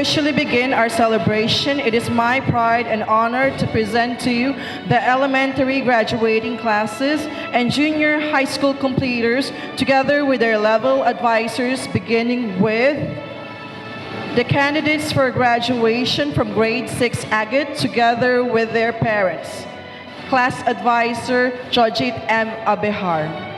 officially begin our celebration, it is my pride and honor to present to you the elementary graduating classes and junior high school completers together with their level advisors, beginning with the candidates for graduation from grade 6 Agate together with their parents. Class Advisor Jojit M. Abehar.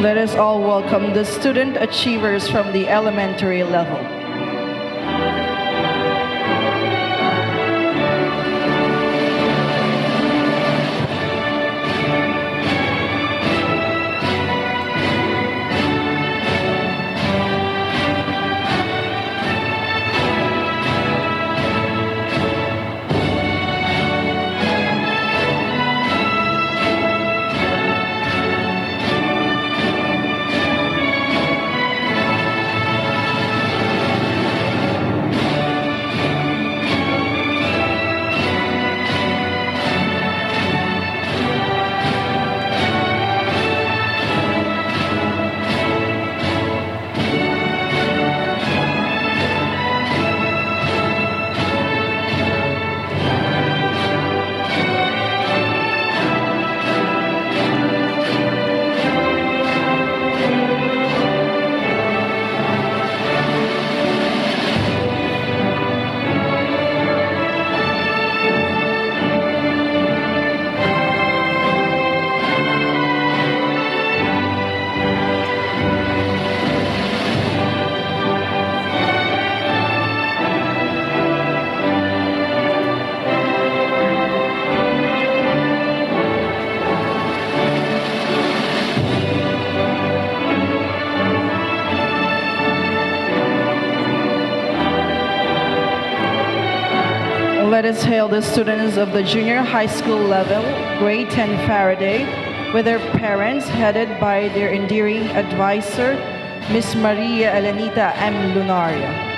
Let us all welcome the student achievers from the elementary level. Let us hail the students of the junior high school level, grade 10 Faraday, with their parents headed by their endearing advisor, Miss Maria Elenita M. Lunaria.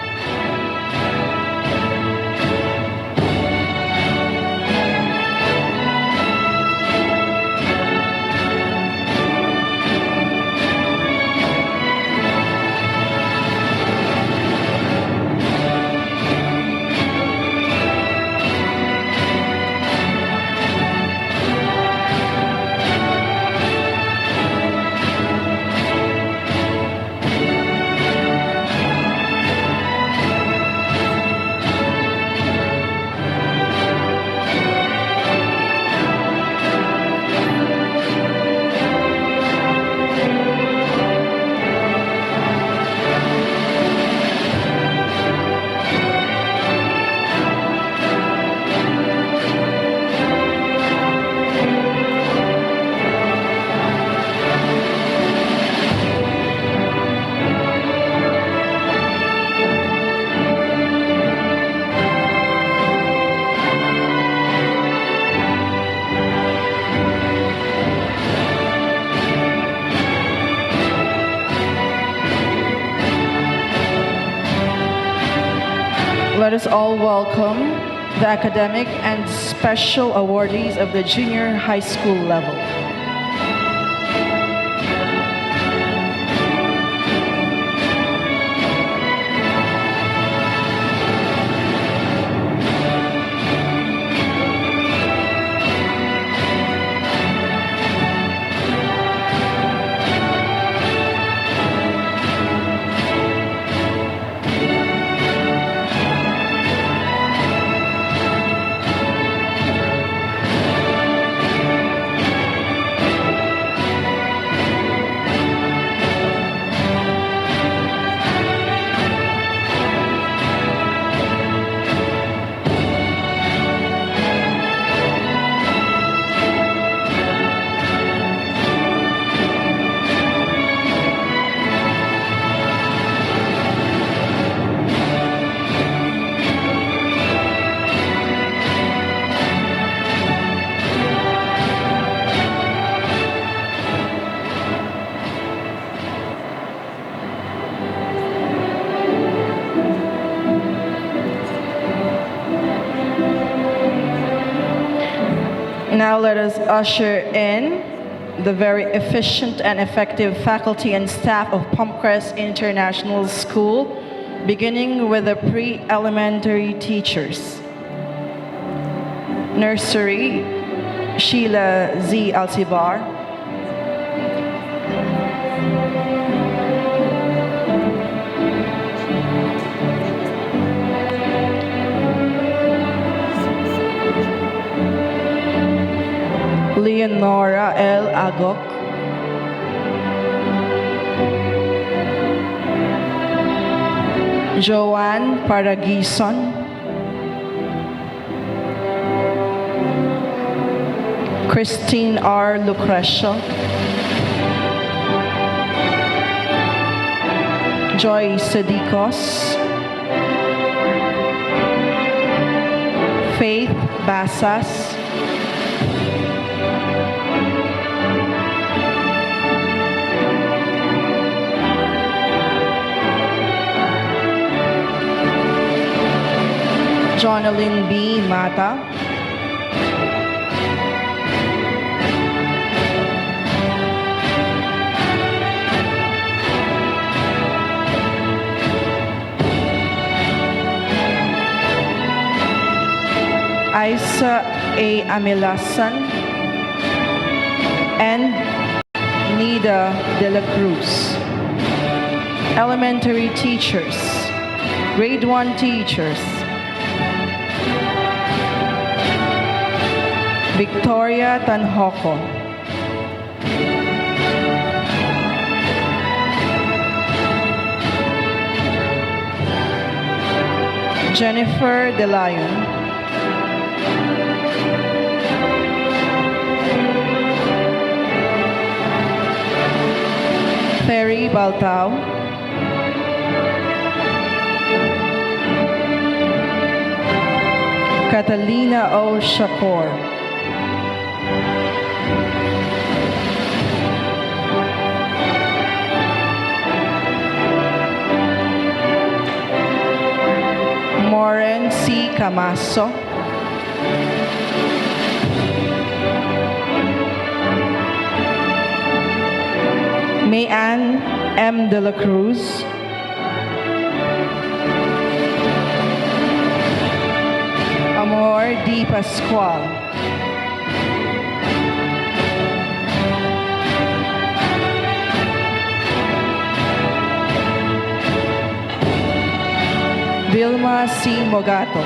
Let us all welcome the academic and special awardees of the junior high school level. Now let us usher in the very efficient and effective faculty and staff of Palmcrest International School, beginning with the pre-elementary teachers. Nursery, Sheila Z. Alcibar. Leonora L. Agok. Joanne Paragison. Christine R. Lucrecio. Joy Sedicos. Faith Basas. Jonalyn B. Mata. Isa A. Amilasan and Nida de la Cruz. Elementary teachers, grade 1 teachers, Victoria Tanhoco. Jennifer De Leon. Ferry Baltao. Catalina O. Shakor. Moren C. Camaso. Mayan M. De La Cruz. Amor D. Pascual. Vilma C. Mogato.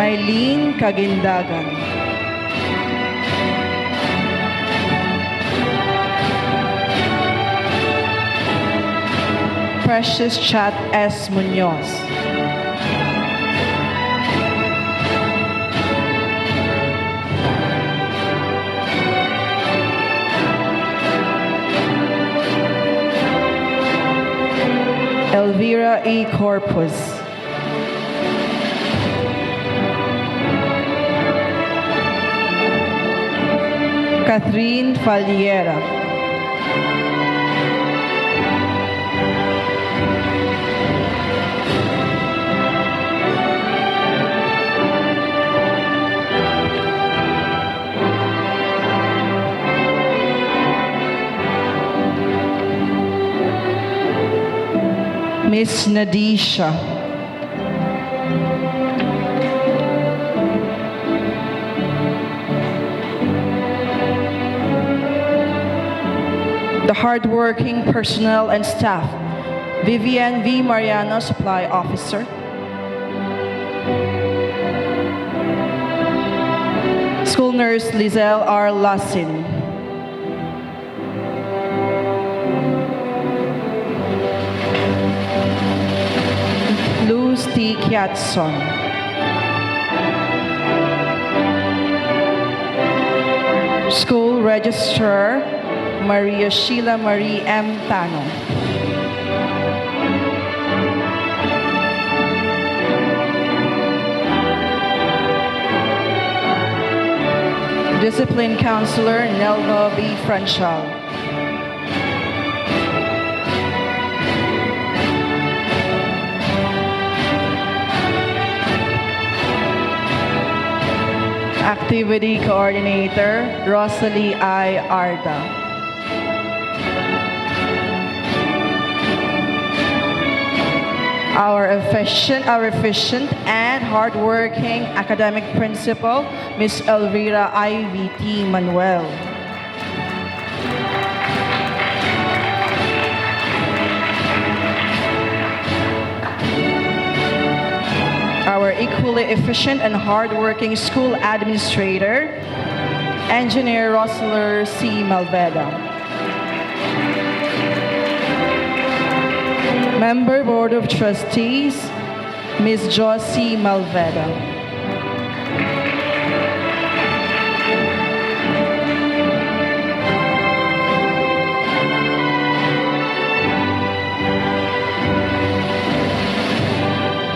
Maylene Kagindagan. Precious Chat S. Munoz. Elvira E. Corpus. Catherine Faliera. Miss Nadisha. The hardworking personnel and staff, Vivian V. Mariano, Supply Officer. School Nurse Lizelle R. Lasin. Luz T. Kiatson. School Registrar Maria Sheila Marie M. Tano. Discipline Counselor Nelva B. Franchal. Activity Coordinator Rosalie I. Arda. Our efficient and hardworking academic principal, Ms. Elvira I.V.T. Manuel. Our equally efficient and hardworking school administrator, Engineer Rosler C. Malveda. Member Board of Trustees, Ms. Josie Malveda.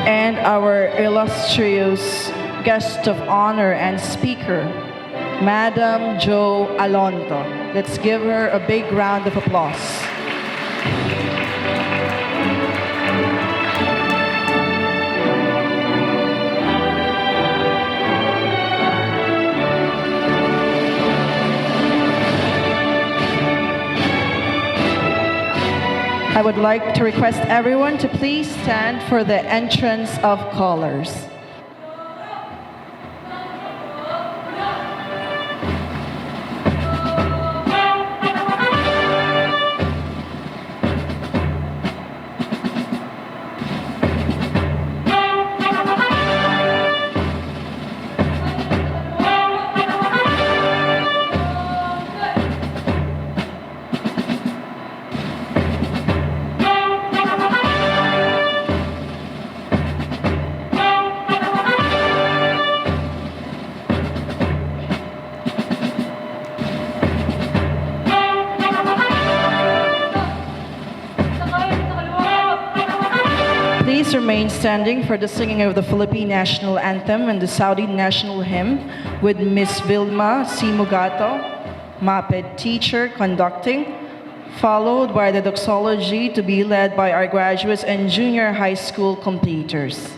And our illustrious guest of honor and speaker, Madam Jo Alonto. Let's give her a big round of applause. I would like to request everyone to please stand for the entrance of callers. Please remain standing for the singing of the Philippine National Anthem and the Saudi National Hymn with Ms. Vilma C. Mugato, MAPED teacher, conducting, followed by the doxology to be led by our graduates and junior high school completers.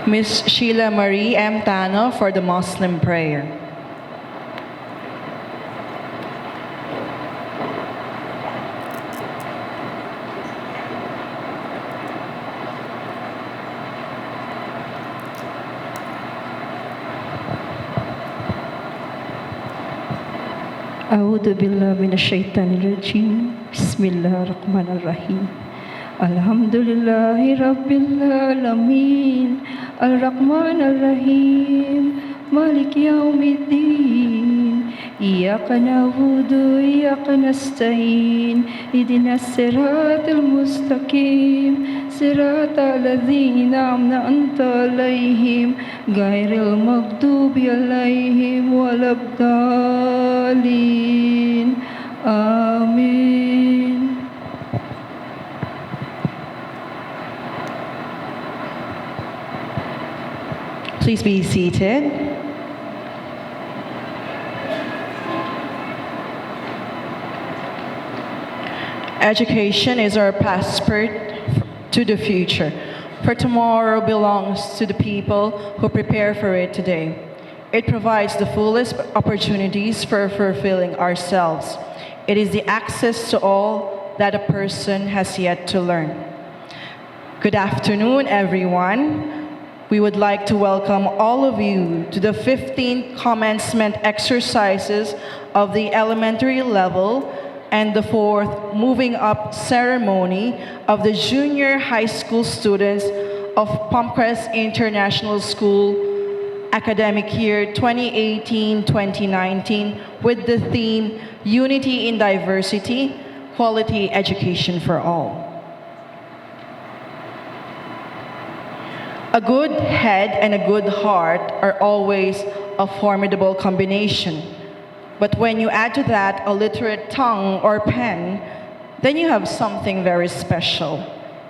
Ms. Sheila Marie M. Tano for the Muslim prayer. أعوذ بالله من الشيطان الرجيم بسم الله الرحمن الرحيم الحمد لله رب العالمين الرحمن الرحيم مالك يوم الدين إياك نعبد وإياك نستعين اهدنا الصراط المستقيم صراط الذين أنعمت عليهم غير المغضوب عليهم ولا الضالين آمين. Please be seated. Education is our passport to the future, for tomorrow belongs to the people who prepare for it today. It provides the fullest opportunities for fulfilling ourselves. It is the access to all that a person has yet to learn. Good afternoon, everyone. We would like to welcome all of you to the 15th Commencement exercises of the elementary level and the 4th Moving Up ceremony of the junior high school students of Palmcrest International School academic year 2018-2019 with the theme Unity in Diversity, Quality Education for All. A good head and a good heart are always a formidable combination. But when you add to that a literate tongue or pen, then you have something very special.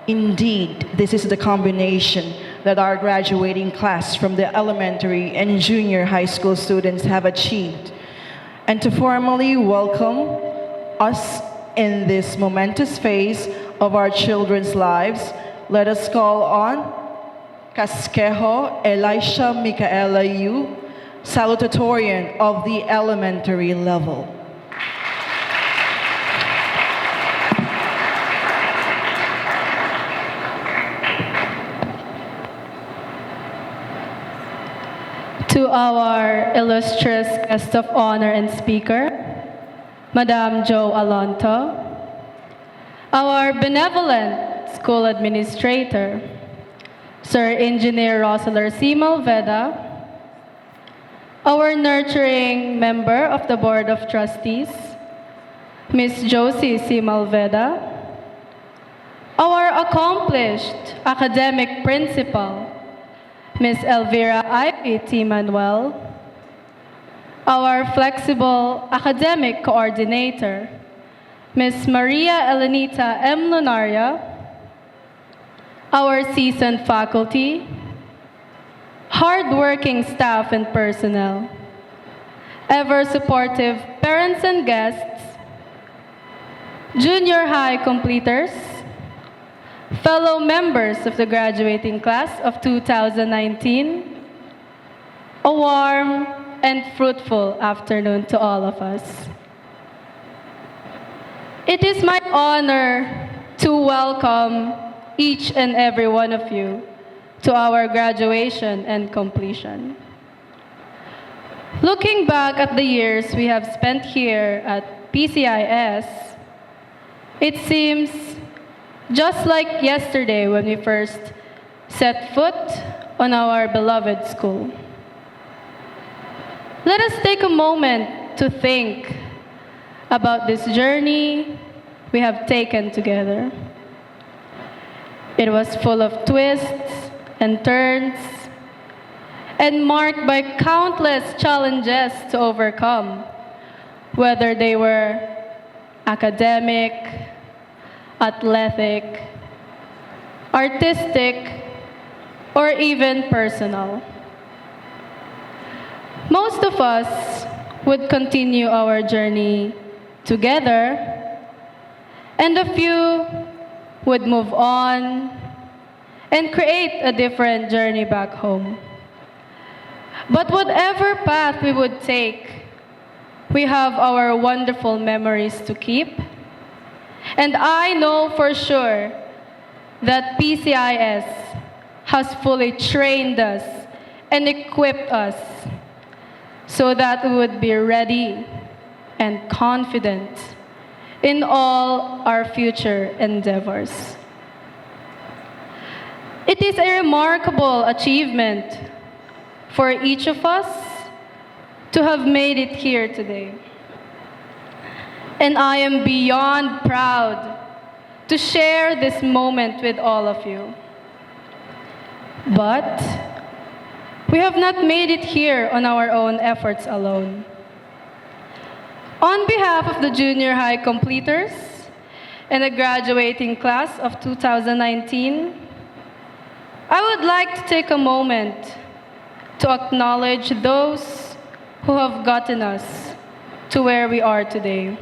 Indeed, this is the combination that our graduating class from the elementary and junior high school students have achieved. And to formally welcome us in this momentous phase of our children's lives, let us call on Casquejo Elisha Micaela Yu, salutatorian of the elementary level. To our illustrious guest of honor and speaker, Madam Jo Alonto, our benevolent school administrator, Sir Engineer Roseler C. Malveda, our nurturing member of the Board of Trustees, Ms. Josie C. Malveda, our accomplished academic principal, Ms. Elvira Ivy T. Manuel, our flexible academic coordinator, Ms. Maria Elenita M. Lunaria, our seasoned faculty, hardworking staff and personnel, ever-supportive parents and guests, junior high completers, fellow members of the graduating class of 2019, a warm and fruitful afternoon to all of us. It is my honor to welcome each and every one of you to our graduation and completion. Looking back at the years we have spent here at PCIS, it seems just like yesterday when we first set foot on our beloved school. Let us take a moment to think about this journey we have taken together. It was full of twists and turns and marked by countless challenges to overcome, whether they were academic, athletic, artistic, or even personal. Most of us would continue our journey together, and a few would move on and create a different journey back home. But whatever path we would take, we have our wonderful memories to keep. And I know for sure that PCIS has fully trained us and equipped us so that we would be ready and confident in all our future endeavors. It is a remarkable achievement for each of us to have made it here today. And I am beyond proud to share this moment with all of you. But we have not made it here on our own efforts alone. On behalf of the junior high completers and the graduating class of 2019, I would like to take a moment to acknowledge those who have gotten us to where we are today.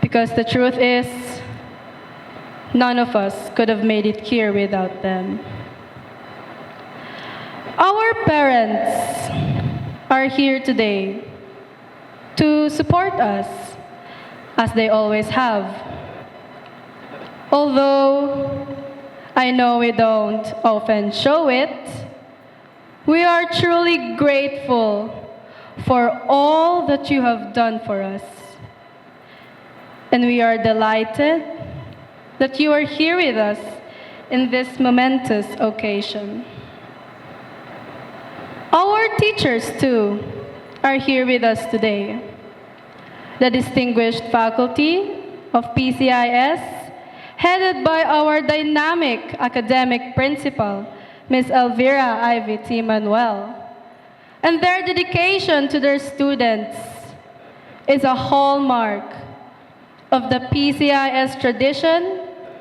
Because the truth is, none of us could have made it here without them. Our parents are here today to support us, as they always have. Although I know we don't often show it, we are truly grateful for all that you have done for us. And we are delighted that you are here with us in this momentous occasion. Our teachers, too, are here with us today. The distinguished faculty of PCIS, headed by our dynamic academic principal, Ms. Elvira Ivy T. Manuel. And their dedication to their students is a hallmark of the PCIS tradition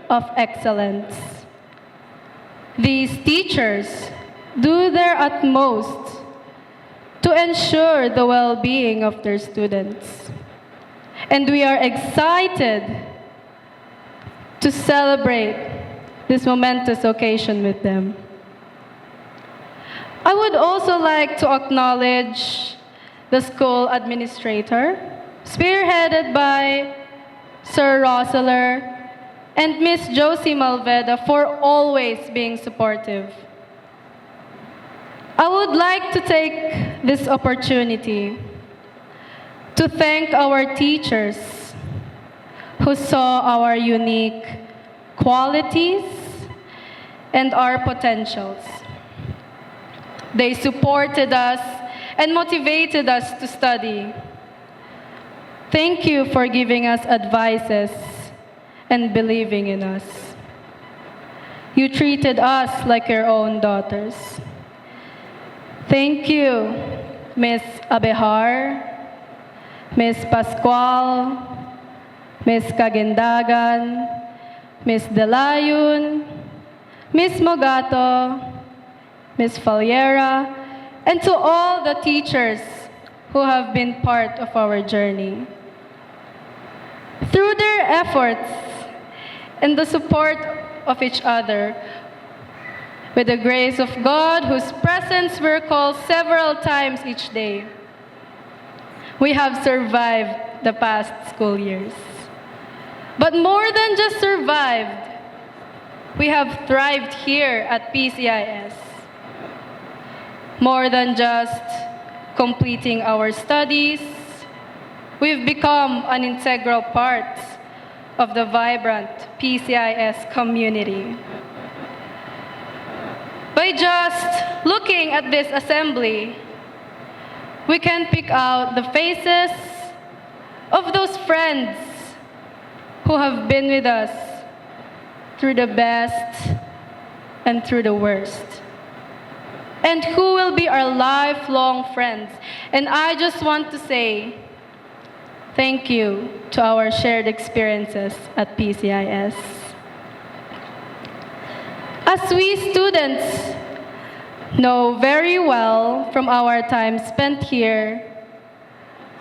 of excellence. These teachers do their utmost to ensure the well-being of their students. And we are excited to celebrate this momentous occasion with them. I would also like to acknowledge the school administrator, spearheaded by Sir Roseler and Miss Josie Malveda, for always being supportive. I would like to take this opportunity to thank our teachers who saw our unique qualities and our potentials. They supported us and motivated us to study. Thank you for giving us advices and believing in us. You treated us like your own daughters. Thank you, Ms. Abehar, Ms. Pascual, Ms. Kagindagan, Ms. Delayun, Ms. Mogato, Ms. Faliera, and to all the teachers who have been part of our journey. Through their efforts and the support of each other, with the grace of God, whose presence we recall several times each day, we have survived the past school years. But more than just survived, we have thrived here at PCIS. More than just completing our studies, we've become an integral part of the vibrant PCIS community. By just looking at this assembly, we can pick out the faces of those friends who have been with us through the best and through the worst, and who will be our lifelong friends. And I just want to say thank you to our shared experiences at PCIS. As we students know very well from our time spent here,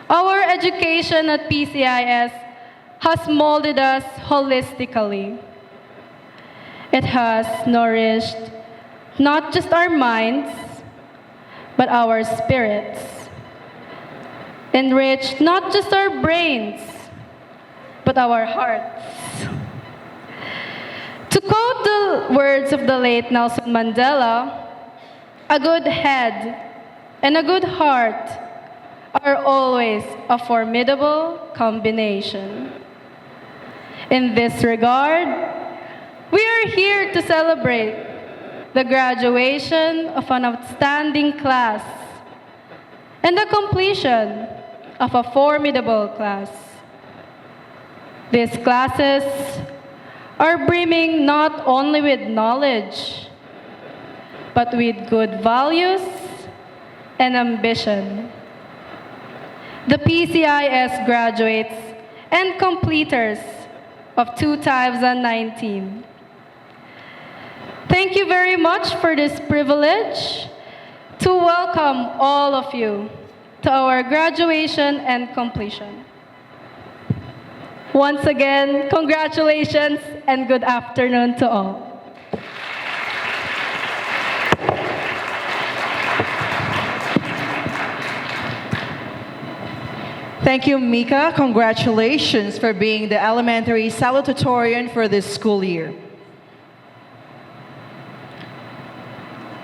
our education at PCIS has molded us holistically. It has nourished not just our minds, but our spirits. Enriched not just our brains, but our hearts. To quote the words of the late Nelson Mandela, a good head and a good heart are always a formidable combination. In this regard, we are here to celebrate the graduation of an outstanding class and the completion of a formidable class. These classes are brimming not only with knowledge, but with good values and ambition. The PCIS graduates and completers of 2019. Thank you very much for this privilege to welcome all of you to our graduation and completion. Once again, congratulations and good afternoon to all. Thank you, Mika. Congratulations for being the elementary salutatorian for this school year.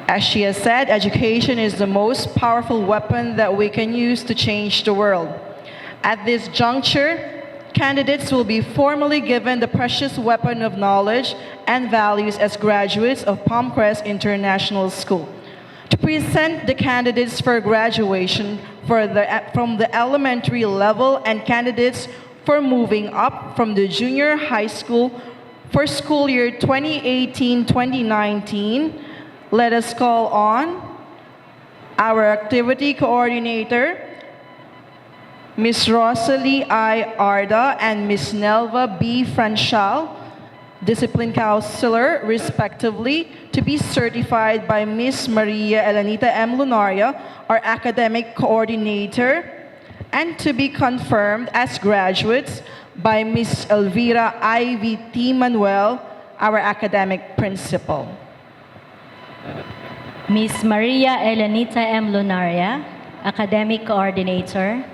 As she has said, education is the most powerful weapon that we can use to change the world. At this juncture, candidates will be formally given the precious weapon of knowledge and values as graduates of Palmcrest International School. To present the candidates for graduation from the elementary level and candidates for moving up from the junior high school for school year 2018-2019, let us call on our activity coordinator, Ms. Rosalie I. Arda and Ms. Nelva B. Franchal, discipline counselor, respectively, to be certified by Ms. Maria Elenita M. Lunaria, our academic coordinator, and to be confirmed as graduates by Ms. Elvira Ivy T. Manuel, our academic principal. Ms. Maria Elenita M. Lunaria, academic coordinator,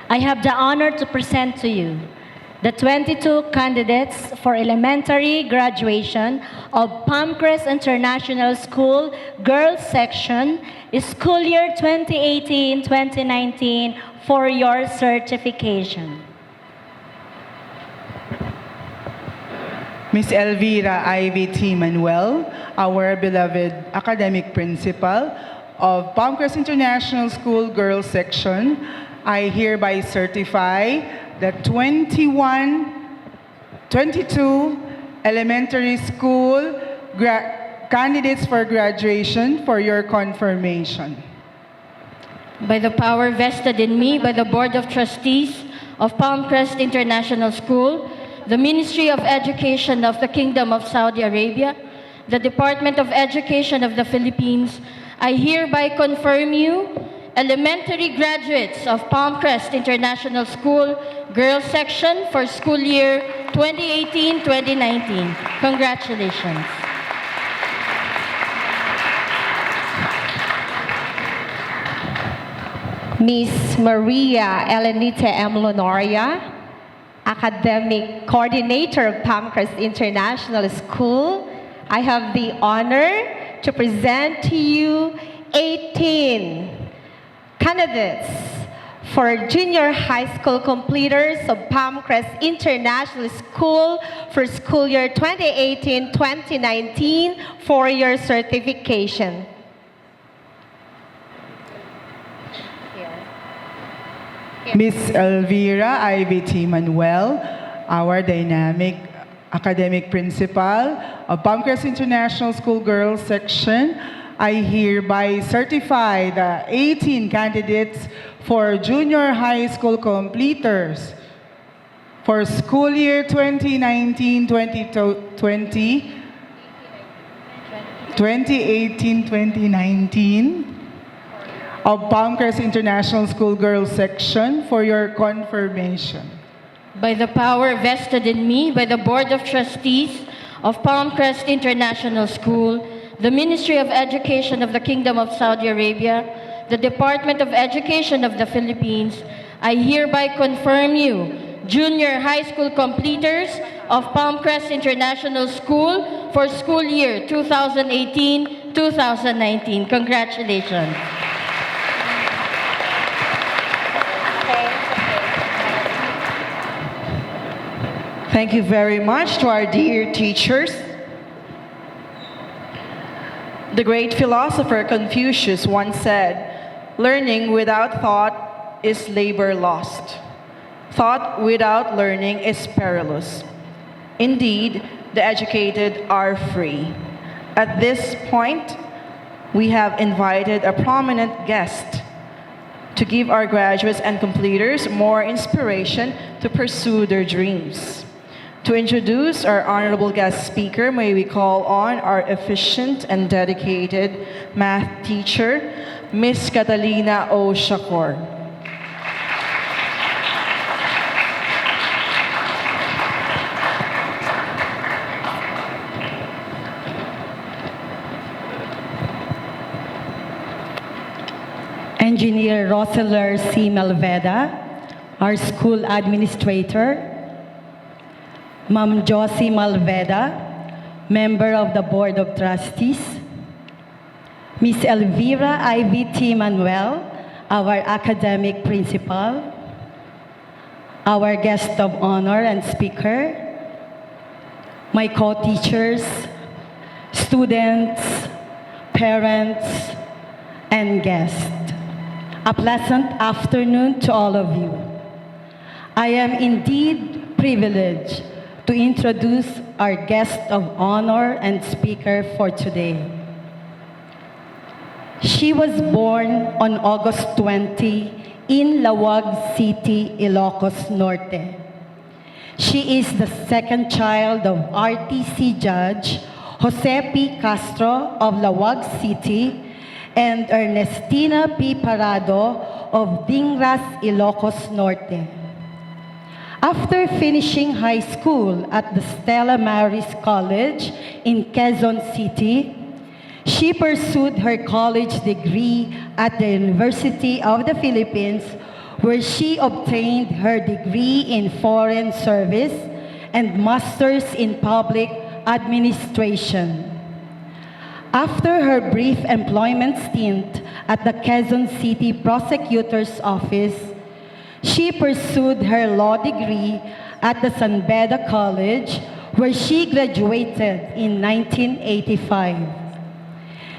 I have the honor to present to you the 22 candidates for elementary graduation of Palmcrest International School Girls Section, school year 2018-2019, for your certification. Ms. Elvira Ivy T. Manuel, our beloved academic principal of Palmcrest International School Girls Section, I hereby certify the 22 elementary school candidates for graduation for your confirmation. By the power vested in me by the Board of Trustees of Palmcrest International School, the Ministry of Education of the Kingdom of Saudi Arabia, the Department of Education of the Philippines, I hereby confirm you elementary graduates of Palmcrest International School Girls Section for school year 2018-2019. Congratulations. Ms. Maria Elenita M. Lunaria, academic coordinator of Palmcrest International School, I have the honor to present to you 18 candidates for junior high school completers of Palmcrest International School for school year 2018-2019 for your certification. Ms. Elvira Ivy T. Manuel, our dynamic academic principal of Palmcrest International School Girls Section, I hereby certify the 18 candidates for junior high school completers for school year 2019-2020, 2018-2019 of Palmcrest International School Girls Section for your confirmation. By the power vested in me by the Board of Trustees of Palmcrest International School, the Ministry of Education of the Kingdom of Saudi Arabia, the Department of Education of the Philippines, I hereby confirm you junior high school completers of Palmcrest International School for school year 2018-2019. Congratulations. Thank you very much to our dear teachers. The great philosopher Confucius once said, "Learning without thought is labor lost. Thought without learning is perilous." Indeed, the educated are free. At this point, we have invited a prominent guest to give our graduates and completers more inspiration to pursue their dreams. To introduce our honorable guest speaker, may we call on our efficient and dedicated math teacher, Miss Catalina O. Shakor. Engineer Roseler C. Malveda, our school administrator, Ma'am Josie Malveda, member of the Board of Trustees, Miss Elvira Ivy T. Manuel, our academic principal, our guest of honor and speaker, my co-teachers, students, parents, and guests. A pleasant afternoon to all of you. I am indeed privileged to introduce our guest of honor and speaker for today. She was born on August 20 in Lawag City, Ilocos Norte. She is the second child of RTC Judge Jose P. Castro of Lawag City and Ernestina P. Parado of Dingras, Ilocos Norte. After finishing high school at the Stella Maris College in Quezon City, she pursued her college degree at the University of the Philippines, where she obtained her degree in Foreign Service and Master's in Public Administration. After her brief employment stint at the Quezon City Prosecutor's Office, she pursued her law degree at the San Beda College, where she graduated in 1985.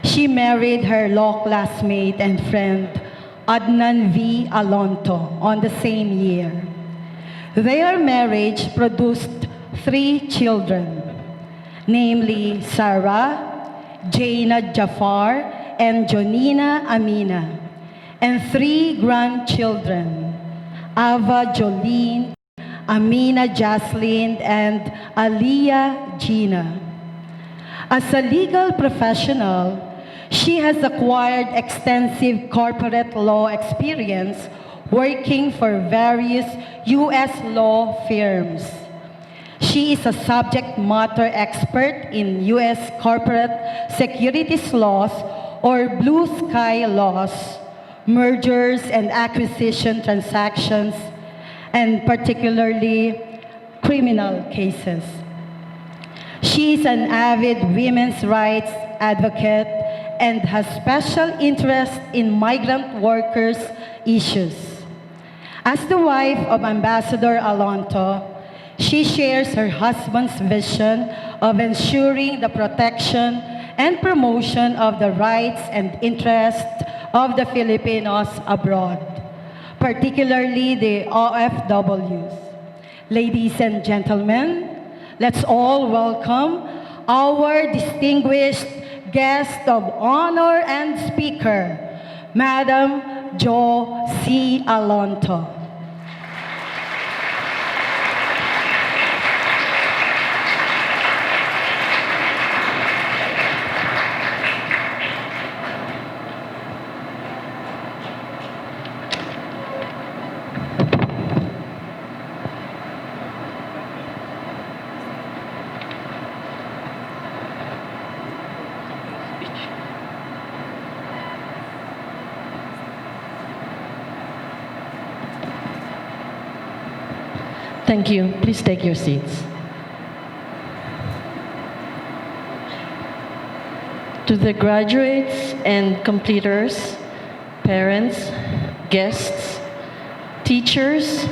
She married her law classmate and friend, Adnan V. Alonto, on the same year. Their marriage produced 3 children, namely Sarah, Jaina Jafar, and Jonina Amina, and 3 grandchildren, Ava Jolene, Amina Jaslyn, and Aliyah Gina. As a legal professional, she has acquired extensive corporate law experience working for various U.S. law firms. She is a subject matter expert in U.S. corporate securities laws or blue sky laws, mergers and acquisition transactions, and particularly criminal cases. She is an avid women's rights advocate and has special interest in migrant workers' issues. As the wife of Ambassador Alonto, she shares her husband's vision of ensuring the protection and promotion of the rights and interests of the Filipinos abroad, particularly the OFWs. Ladies and gentlemen, let's all welcome our distinguished guest of honor and speaker, Madam Jo C. Alonto. Thank you. Please take your seats. To the graduates and completers, parents, guests, teachers,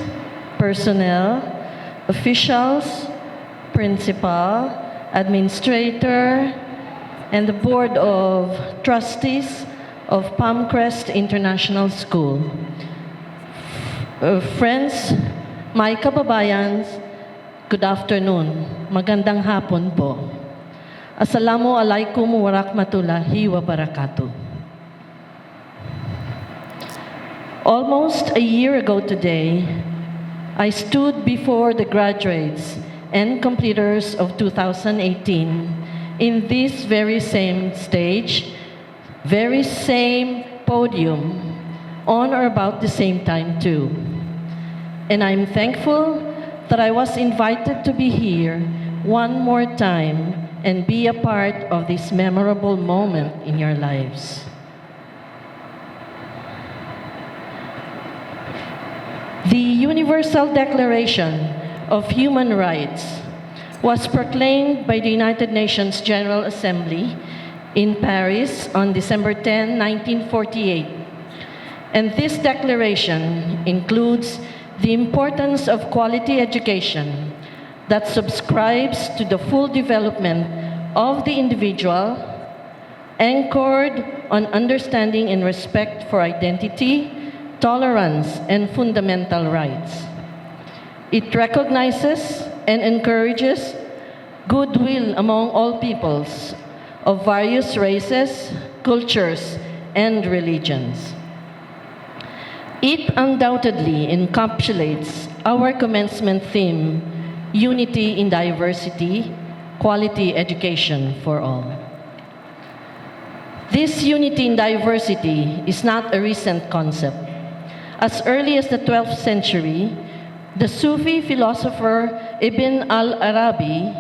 personnel, officials, principal, administrator, and the Board of Trustees of Palmcrest International School. Friends, my kababayans, good afternoon. Magandang hapon po. Assalamu alaikum wa rahmatullahi wa barakatuh. Almost a year ago today, I stood before the graduates and completers of 2018 in this very same stage, very same podium, on or about the same time too. And I'm thankful that I was invited to be here one more time and be a part of this memorable moment in your lives. The Universal Declaration of Human Rights was proclaimed by the United Nations General Assembly in Paris on December 10, 1948. And this declaration includes the importance of quality education that subscribes to the full development of the individual, anchored on understanding and respect for identity, tolerance, and fundamental rights. It recognizes and encourages goodwill among all peoples of various races, cultures, and religions. It undoubtedly encapsulates our commencement theme, Unity in Diversity, Quality Education for All. This unity in diversity is not a recent concept. As early as the 12th century, the Sufi philosopher Ibn al-Arabi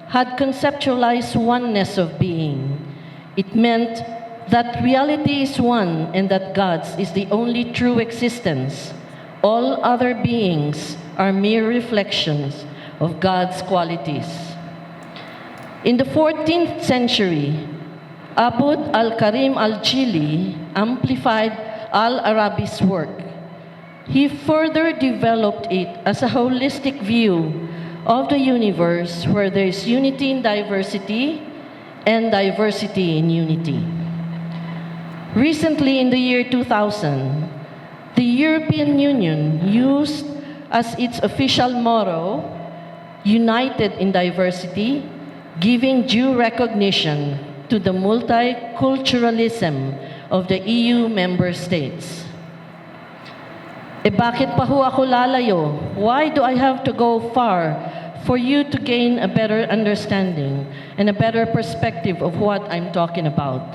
had conceptualized oneness of being. It meant that reality is one and that God's is the only true existence. All other beings are mere reflections of God's qualities. In the 14th century, Abd al-Karim al-Jili amplified al-Arabi's work. He further developed it as a holistic view of the universe where there is unity in diversity and diversity in unity. Recently, in the year 2000, the European Union used as its official motto, United in Diversity, giving due recognition to the multiculturalism of the EU member states. Bakit pa ho ako lalayo? Why do I have to go far for you to gain a better understanding and a better perspective of what I'm talking about?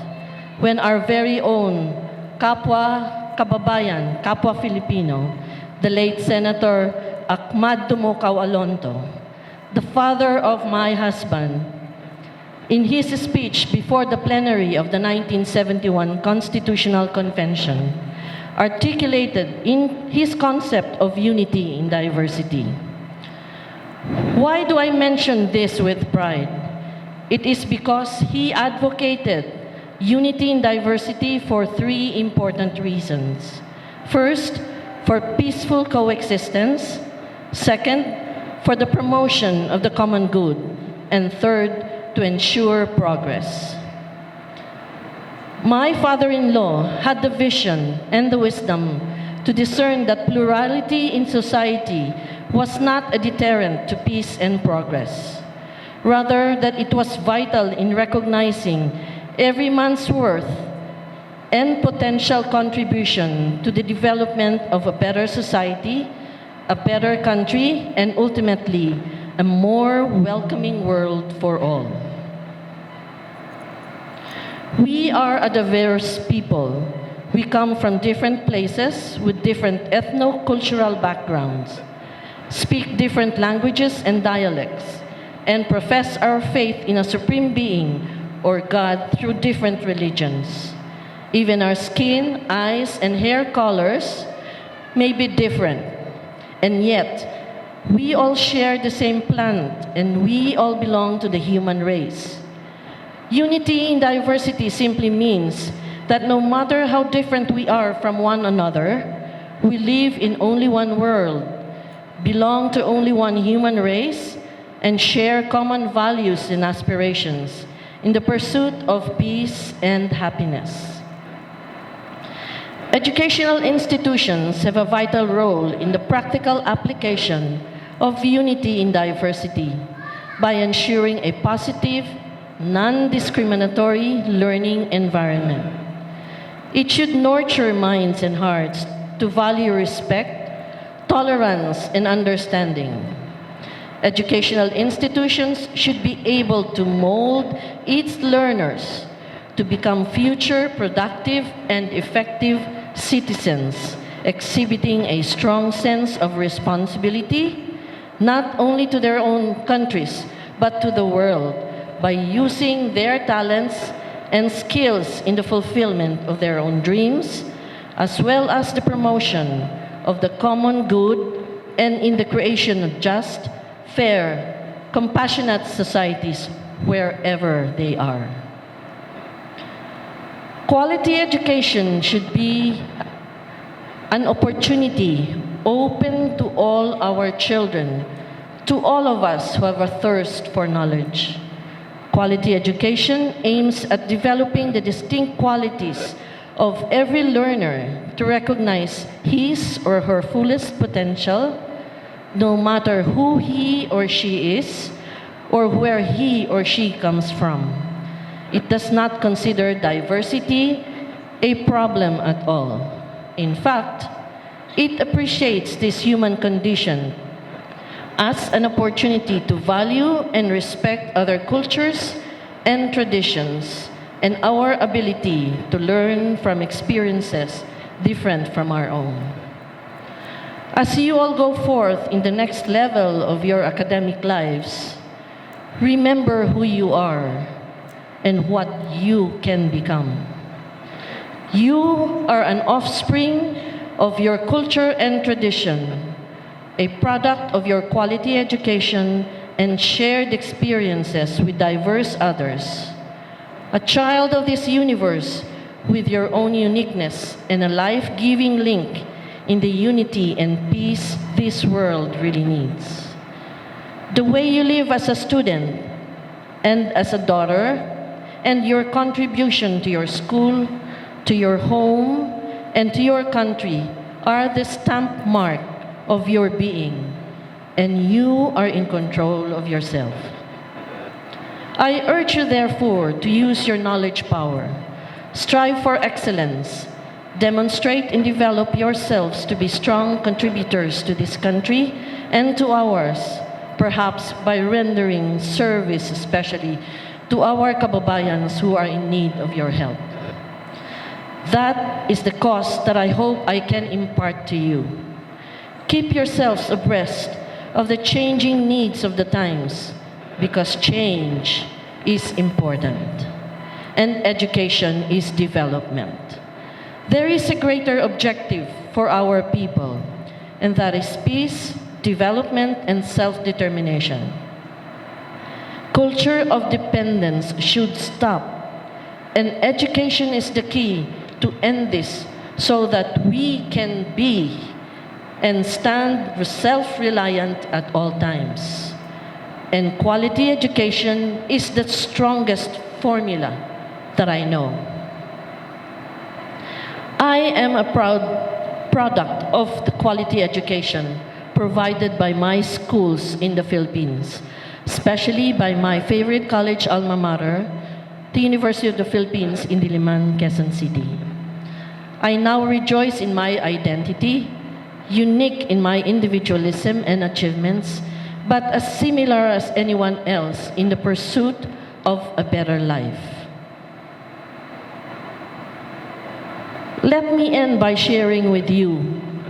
When our very own kapwa kababayan, kapwa Filipino, the late Senator Ahmad Tumokao Alonto, the father of my husband, in his speech before the plenary of the 1971 Constitutional Convention, articulated in his concept of unity in diversity. Why do I mention this with pride? It is because he advocated unity in diversity for three important reasons. First, for peaceful coexistence. Second, for the promotion of the common good. And third, to ensure progress. My father-in-law had the vision and the wisdom to discern that plurality in society was not a deterrent to peace and progress. Rather, that it was vital in recognizing every man's worth and potential contribution to the development of a better society, a better country, and ultimately, a more welcoming world for all. We are a diverse people. We come from different places with different ethno-cultural backgrounds, speak different languages and dialects, and profess our faith in a supreme being or God through different religions. Even our skin, eyes, and hair colors may be different, and yet We all share the same planet, and we all belong to the human race. Unity in diversity simply means that no matter how different we are from one another, we live in only one world, belong to only one human race, and share common values and aspirations in the pursuit of peace and happiness. Educational institutions have a vital role in the practical application of unity in diversity by ensuring a positive, non-discriminatory learning environment. It should nurture minds and hearts to value respect, tolerance, and understanding. Educational institutions should be able to mold its learners to become future productive and effective citizens, exhibiting a strong sense of responsibility, not only to their own countries, but to the world, by using their talents and skills in the fulfillment of their own dreams, as well as the promotion of the common good and in the creation of just, fair, compassionate societies wherever they are. Quality education should be an opportunity open to all our children, to all of us who have a thirst for knowledge. Quality education aims at developing the distinct qualities of every learner to recognize his or her fullest potential, no matter who he or she is or where he or she comes from. It does not consider diversity a problem at all. In fact, it appreciates this human condition as an opportunity to value and respect other cultures and traditions, and our ability to learn from experiences different from our own. As you all go forth in the next level of your academic lives, remember who you are and what you can become. You are an offspring of your culture and tradition, a product of your quality education and shared experiences with diverse others, a child of this universe with your own uniqueness and a life-giving link in the unity and peace this world really needs. The way you live as a student and as a daughter, and your contribution to your school, to your home, and to your country are the stamp mark of your being, and you are in control of yourself. I urge you, therefore, to use your knowledge power, strive for excellence, demonstrate and develop yourselves to be strong contributors to this country and to ours, perhaps by rendering service especially to our kababayans who are in need of your help. That is the cause that I hope I can impart to you. Keep yourselves abreast of the changing needs of the times, because change is important, and education is development. There is a greater objective for our people, and that is peace, development, and self-determination. Culture of dependence should stop, and education is the key to end this so that we can be and stand self-reliant at all times. And quality education is the strongest formula that I know. I am a proud product of the quality education provided by my schools in the Philippines, especially by my favorite college alma mater, the University of the Philippines in Diliman, Quezon City. I now rejoice in my identity, unique in my individualism and achievements, but as similar as anyone else in the pursuit of a better life. Let me end by sharing with you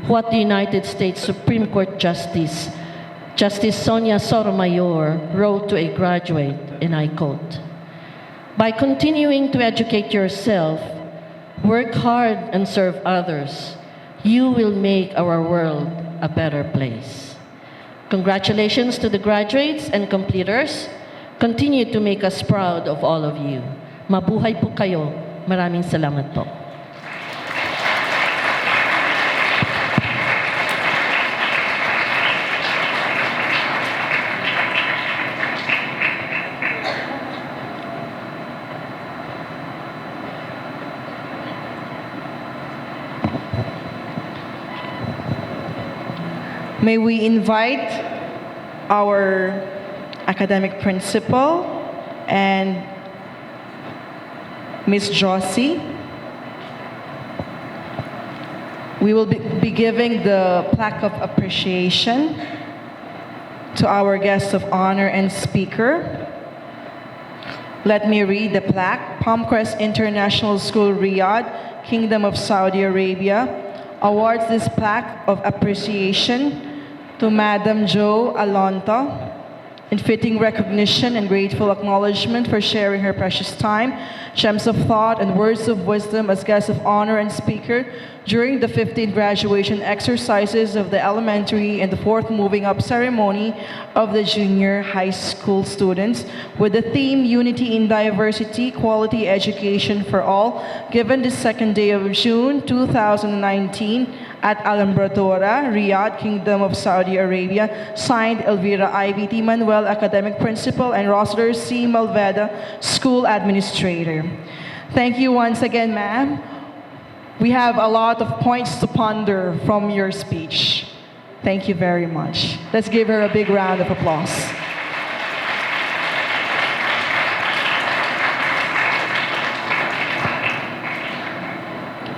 what the United States Supreme Court Justice Sonia Sotomayor wrote to a graduate, and I quote, "By continuing to educate yourself, work hard and serve others, you will make our world a better place." Congratulations to the graduates and completers. Continue to make us proud of all of you. Mabuhay po kayo. Maraming salamat po. May we invite our academic principal and Miss Josie. We will be giving the plaque of appreciation to our guest of honor and speaker. Let me read the plaque. Palmcrest International School, Riyadh, Kingdom of Saudi Arabia, awards this plaque of appreciation to Madam Jo Alonta in fitting recognition and grateful acknowledgement for sharing her precious time, gems of thought, and words of wisdom as guest of honor and speaker during the 15th graduation exercises of the elementary and the 4th moving up ceremony of the junior high school students with the theme Unity in Diversity, Quality Education for All, given the 2nd day of June 2019 at Alhambra, Riyadh, Kingdom of Saudi Arabia, signed Elvira IVT Manuel, Academic Principal, and Rosler C. Malveda, School Administrator. Thank you once again, ma'am. We have a lot of points to ponder from your speech. Thank you very much. Let's give her a big round of applause.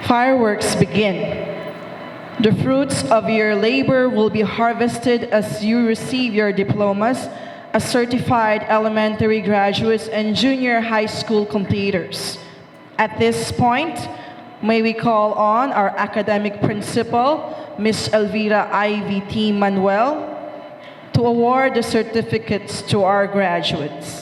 Fireworks begin. The fruits of your labor will be harvested as you receive your diplomas as certified elementary graduates and junior high school completers. At this point, may we call on our academic principal, Ms. Elvira IVT Manuel, to award the certificates to our graduates.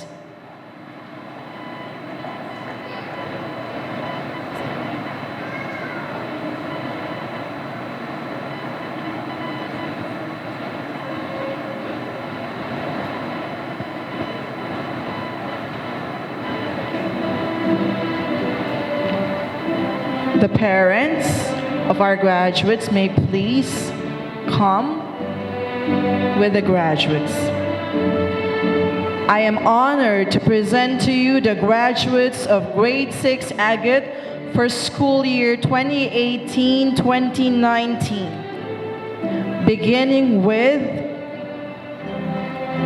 The parents of our graduates may please come with the graduates. I am honored to present to you the graduates of Grade 6 Agate for school year 2018-2019, beginning with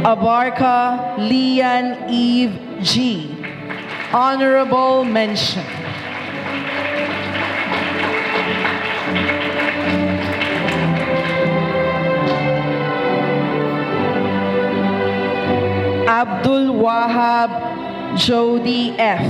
Abarca Lian Eve G. Honorable mention. Abdul Wahab Jody F.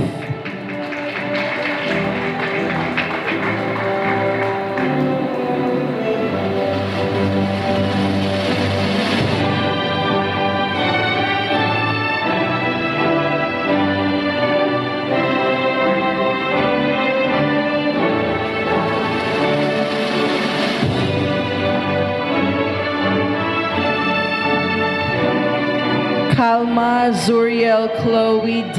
Kalma Zuriel Chloe D.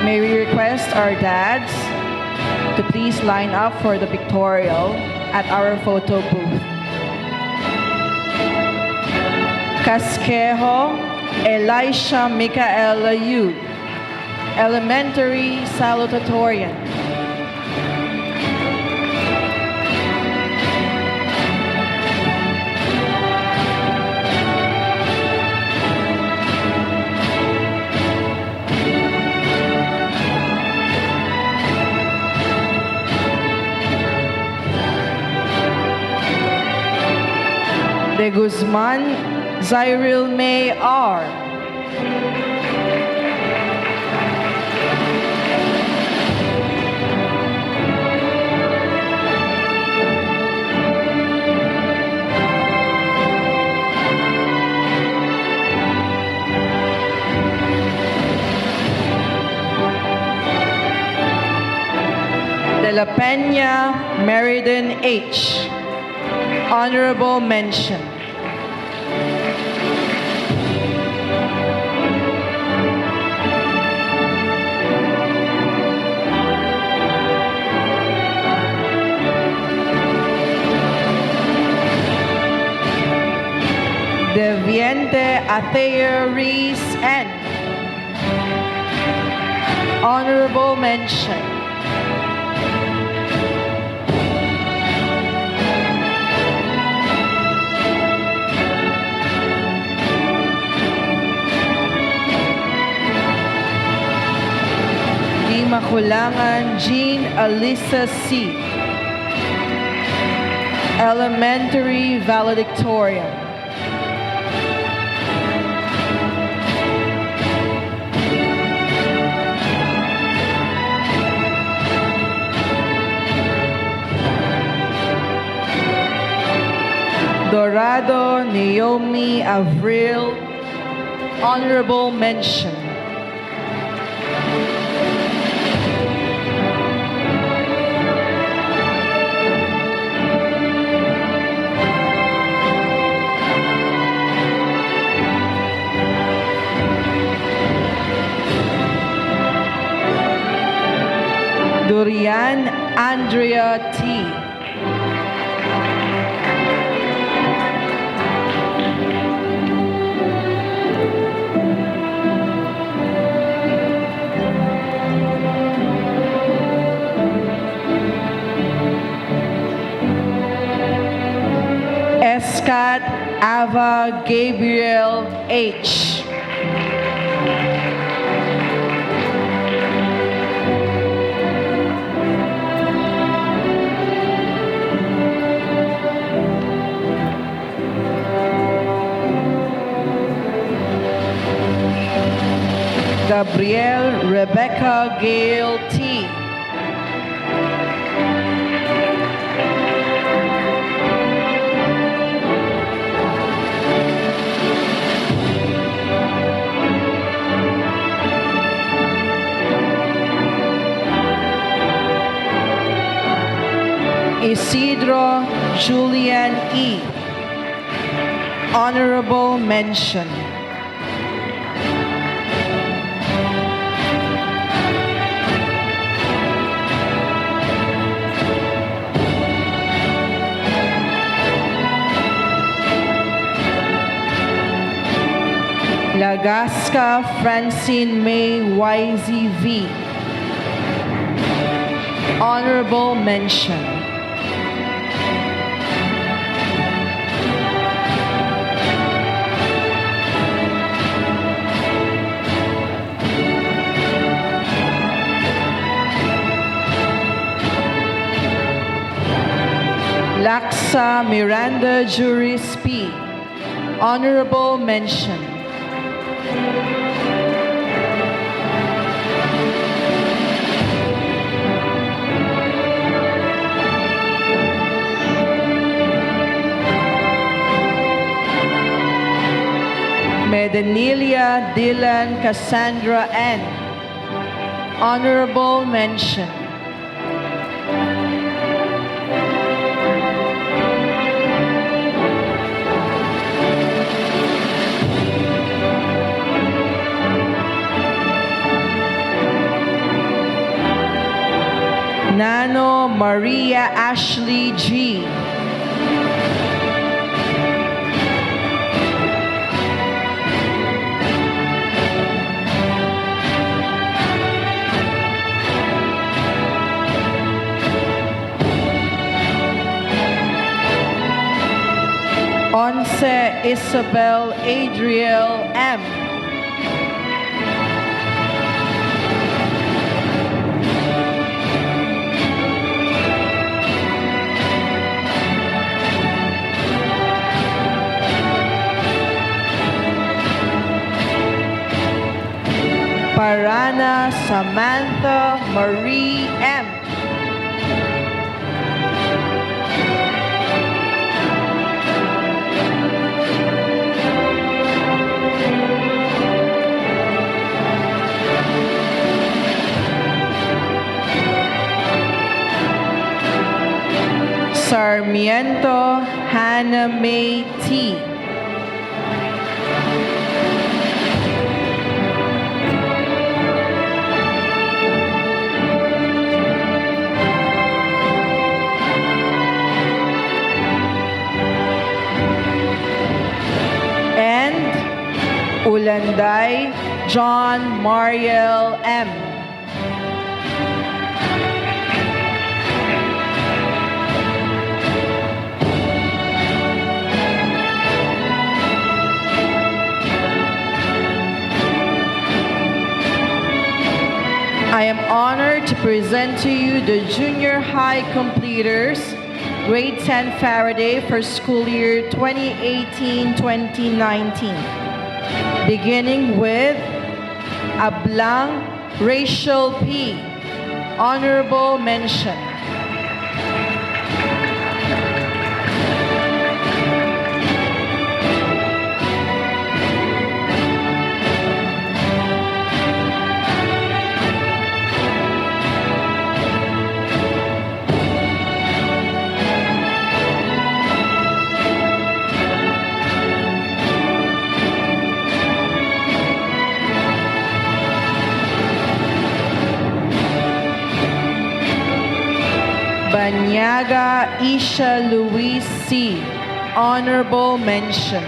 May we request our dads to please line up for the pictorial at our photo booth. Casquejo Elisha Micaela Yu, Elementary Salutatorian. De Guzman Zyril May R. Kenya Meriden H. Honorable mention. Deviente Athea Rees N. Honorable mention. Di Makulangan Jean Alisa C. Elementary valedictorian. Dorado Naomi Avril, honorable mention. Durian Andrea T. Escat Ava Gabriel H. Gabrielle Rebecca Gale T. Isidro Julian E. Honorable mention. Lagasca Francine May YZV. Honorable mention. Laksa Miranda Juris P. Honorable mention. Medanilia Dylan Cassandra N. Honorable mention. Nano Maria Ashley G. Once Isabel Adriel M. Parana Samantha Marie M. Sarmiento Hannah May T. And Ulanday John Mariel M. I am honored to present to you the junior high completers, grade 10 Faraday for school year 2018-2019. Beginning with Ablang Rachel P. Honorable mention. Banyaga Isha Louise C. Honorable mention.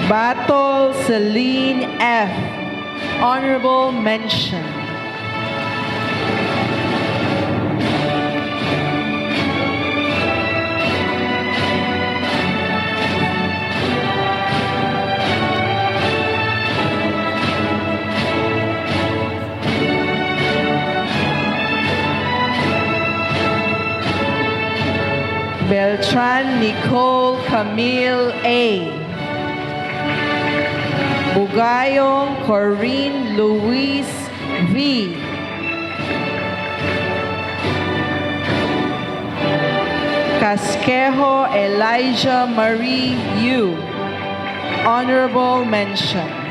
Battle Celine F. Honorable mention. Beltran Nicole Camille A. Bugayong Corinne Louise V. Casquejo Elijah Marie U. Honorable mention.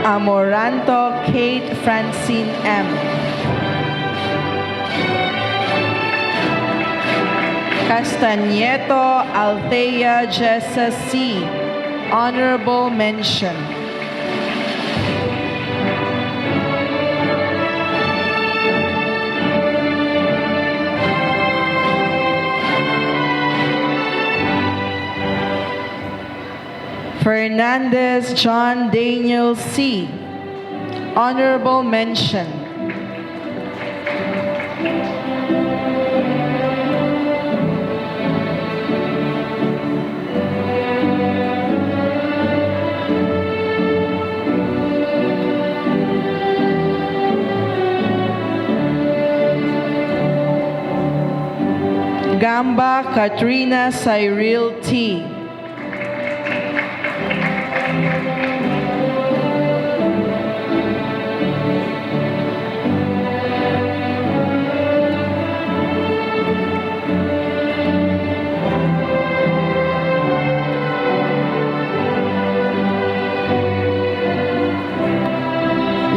Amoranto Kate Francine M. Castañeto Althea Jessa C. Honorable mention. Fernandez John Daniel C. Honorable mention. Gamba Katrina Cyril T.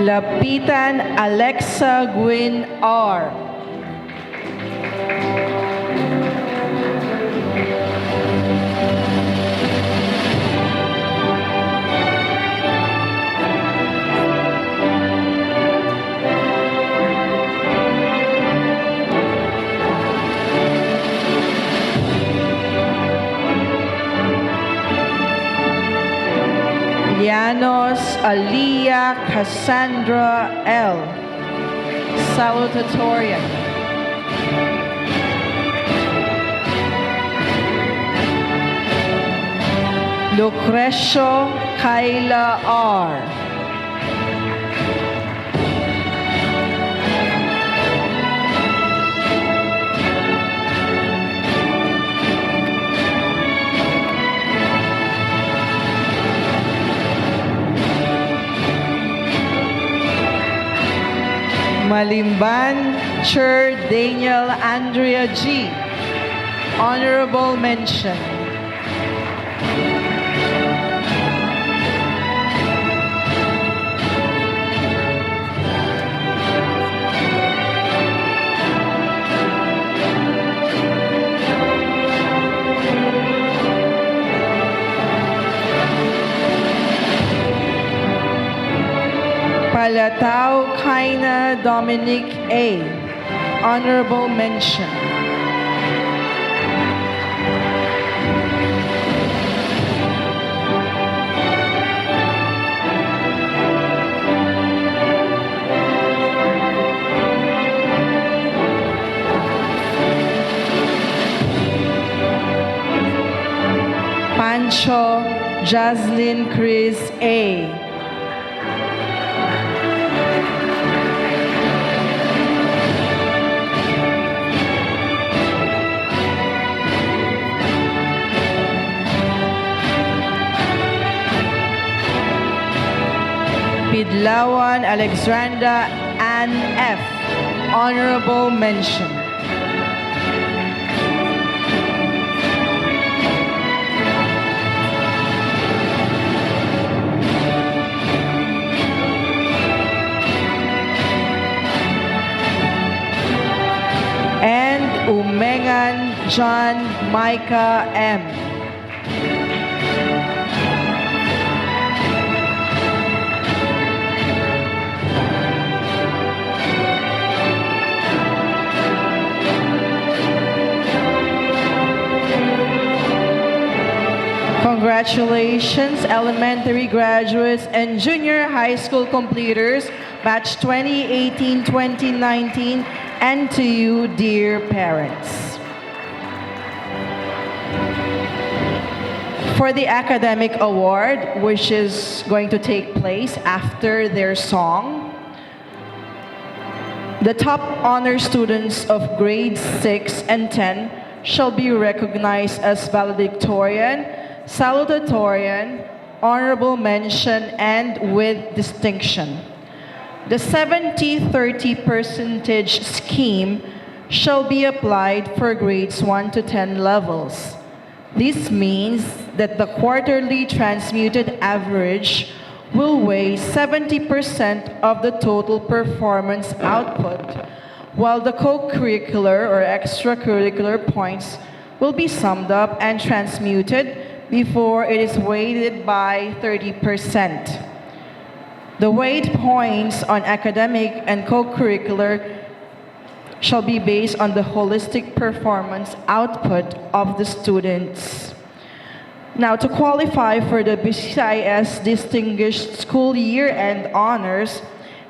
Lapitan Alexa Gwyn R. Llanos Aliyah Cassandra L. Salutatorian. Lucrecio Kayla R. Malimban Cher Daniel Andrea G. Honorable mention. Palatao Kaina Dominic A. Honorable mention. Pancho Jaslyn Chris A. Pidlawan Alexandra Ann F. Honorable mention. And Umengan John Micah M. Congratulations, elementary graduates and junior high school completers, batch 2018-2019, and to you, dear parents. For the academic award, which is going to take place after their song, the top honor students of grades 6 and 10 shall be recognized as valedictorian, salutatorian, honorable mention, and with distinction. The 70-30 percentage scheme shall be applied for grades 1 to 10 levels. This means that the quarterly transmuted average will weigh 70% of the total performance output, while the co-curricular or extracurricular points will be summed up and transmuted before it is weighted by 30%. The weight points on academic and co-curricular shall be based on the holistic performance output of the students. Now, to qualify for the PCIS Distinguished School Year-End Honors,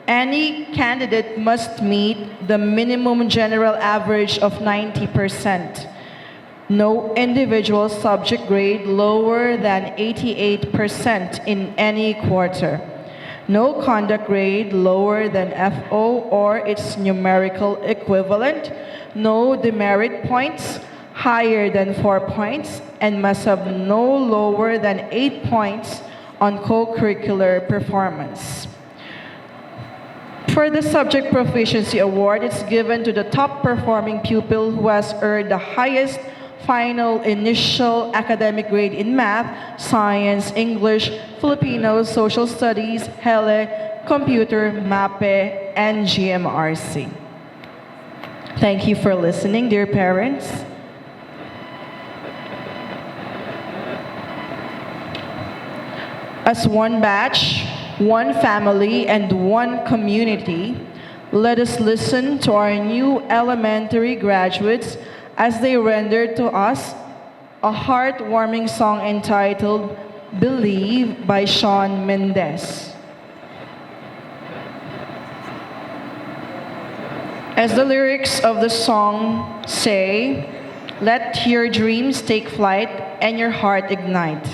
any candidate must meet the minimum general average of 90%. No individual subject grade lower than 88% in any quarter. No conduct grade lower than FO or its numerical equivalent. No demerit points higher than 4 points, and must have no lower than 8 points on co-curricular performance. For the Subject Proficiency Award, it's given to the top performing pupil who has earned the highest final initial academic grade in math, science, English, Filipino, social studies, HELE, computer, MAPE, and GMRC. Thank you for listening, dear parents. As one batch, one family, and one community, let us listen to our new elementary graduates as they render to us a heartwarming song entitled Believe by Shawn Mendes. As the lyrics of the song say, let your dreams take flight and your heart ignite.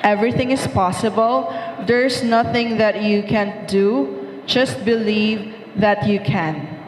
Everything is possible. There's nothing that you can't do. Just believe that you can.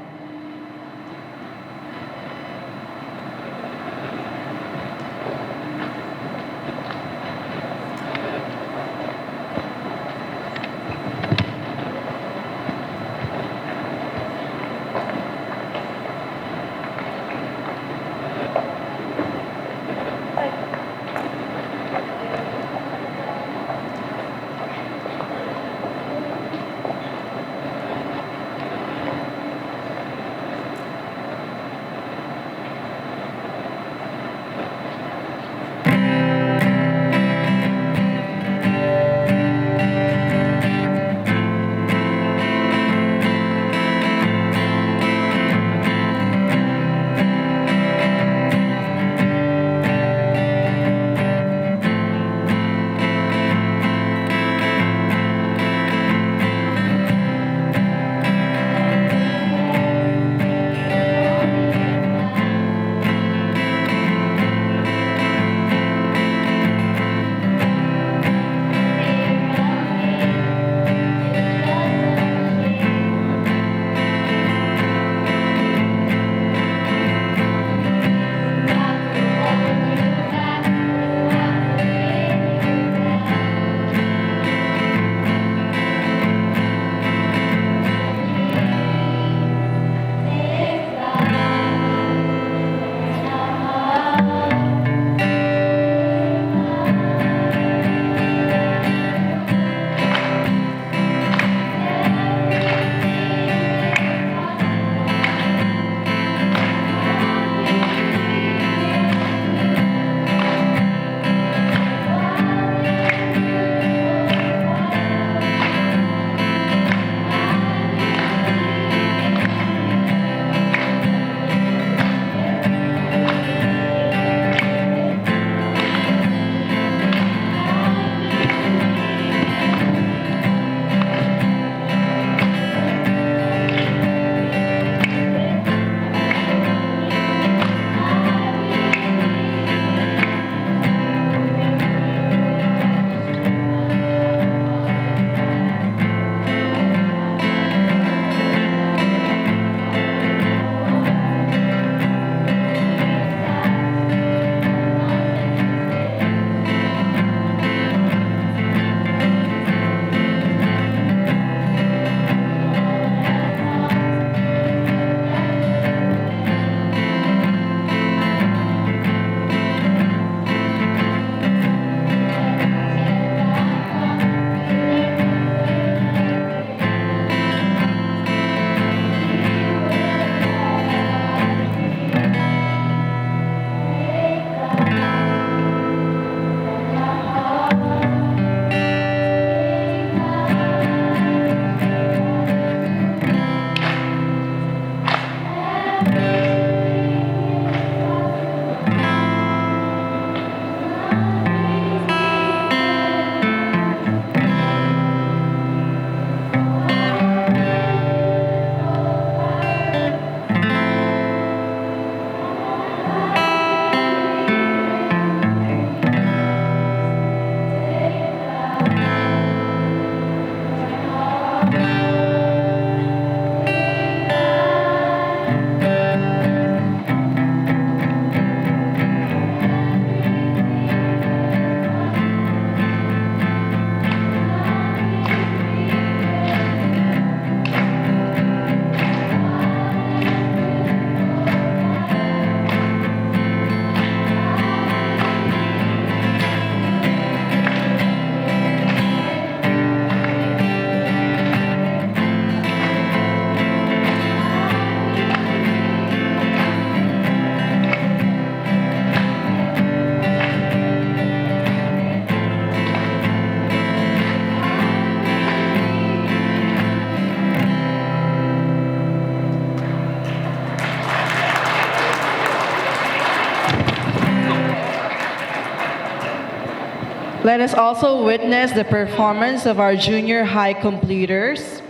Let us also witness the performance of our junior high completers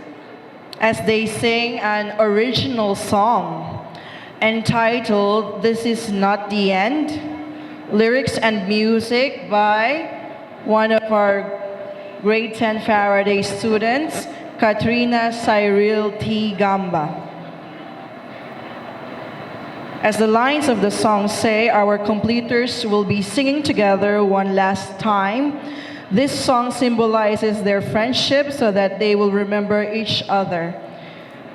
as they sing an original song entitled This Is Not the End, lyrics and music by one of our grade 10 Faraday students, Katrina Cyril T. Gamba. As the lines of the song say, our completers will be singing together one last time. This song symbolizes their friendship so that they will remember each other.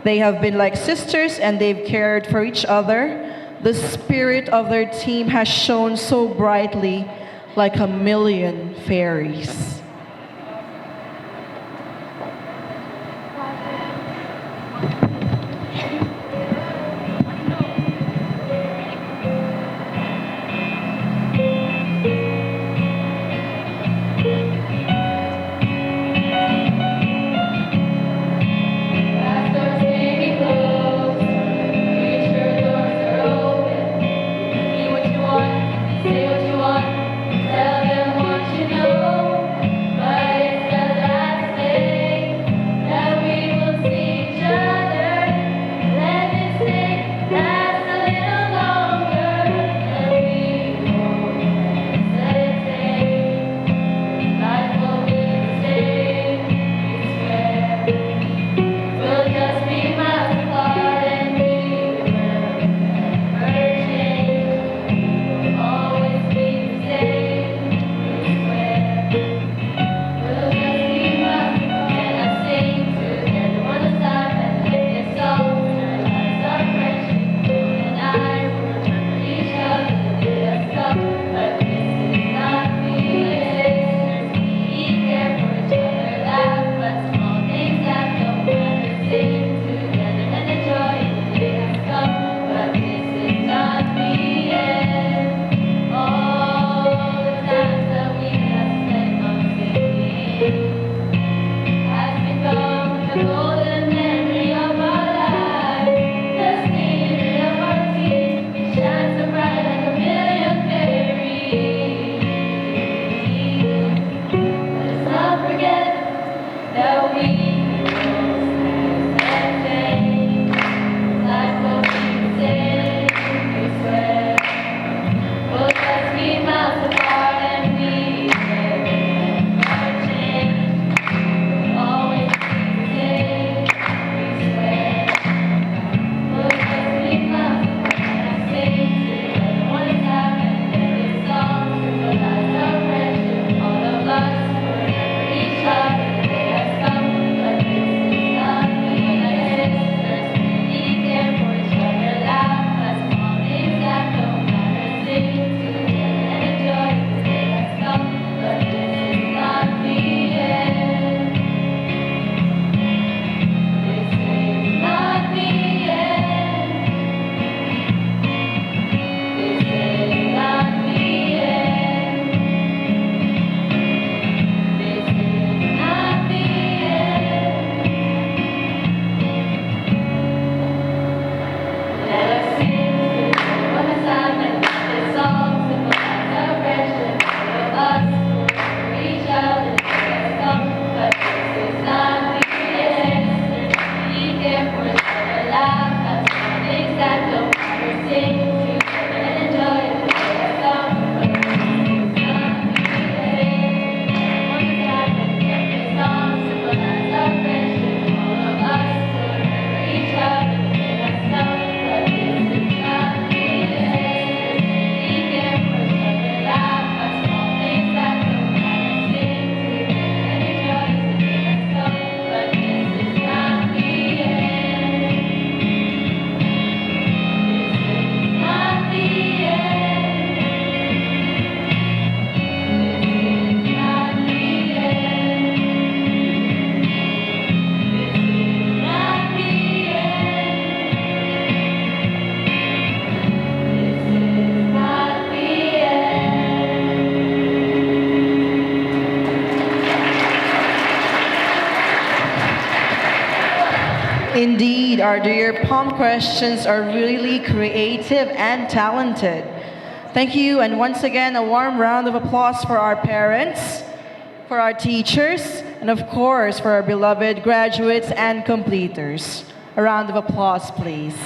They have been like sisters and they've cared for each other. The spirit of their team has shone so brightly like a million fairies. Indeed, our dear Palm questions are really creative and talented. Thank you, and once again, a warm round of applause for our parents, for our teachers, and of course, for our beloved graduates and completers. A round of applause, please.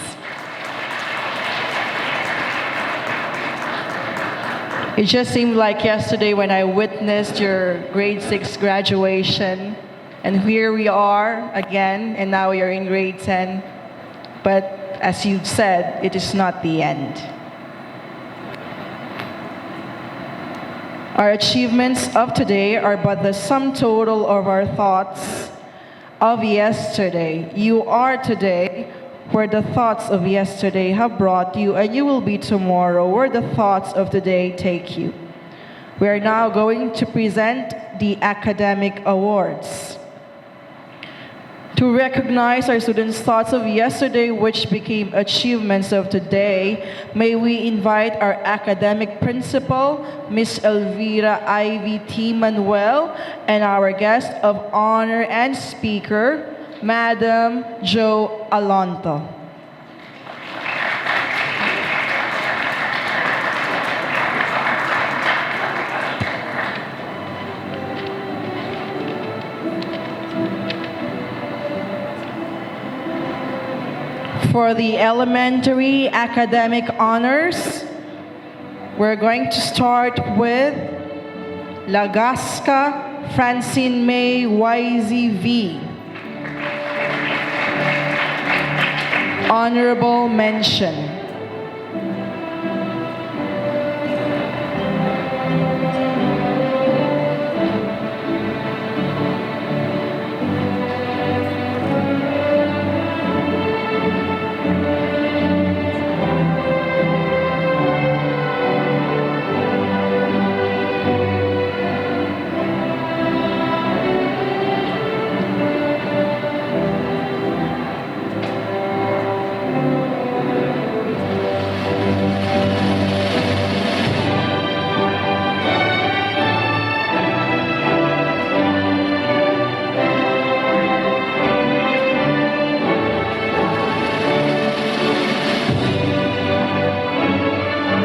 It just seemed like yesterday when I witnessed your grade 6 graduation. And here we are again, and now you're in grade 10. But as you said, it is not the end. Our achievements of today are but the sum total of our thoughts of yesterday. You are today where the thoughts of yesterday have brought you, and you will be tomorrow where the thoughts of today take you. We are now going to present the academic awards. To recognize our students' thoughts of yesterday, which became achievements of today, may we invite our academic principal, Ms. Elvira Ivy T. Manuel, and our guest of honor and speaker, Madam Jo Alonto. For the elementary academic honors, we're going to start with Lagasca Francine May YZV. Honorable mention.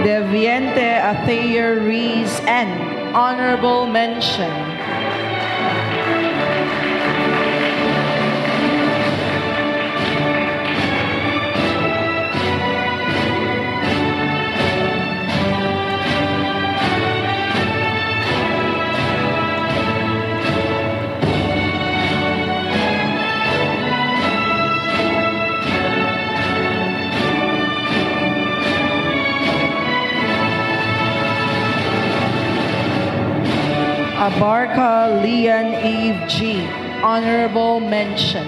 Deviente Athea Rees N. Honorable mention. Abarca Leon Eve G. Honorable mention.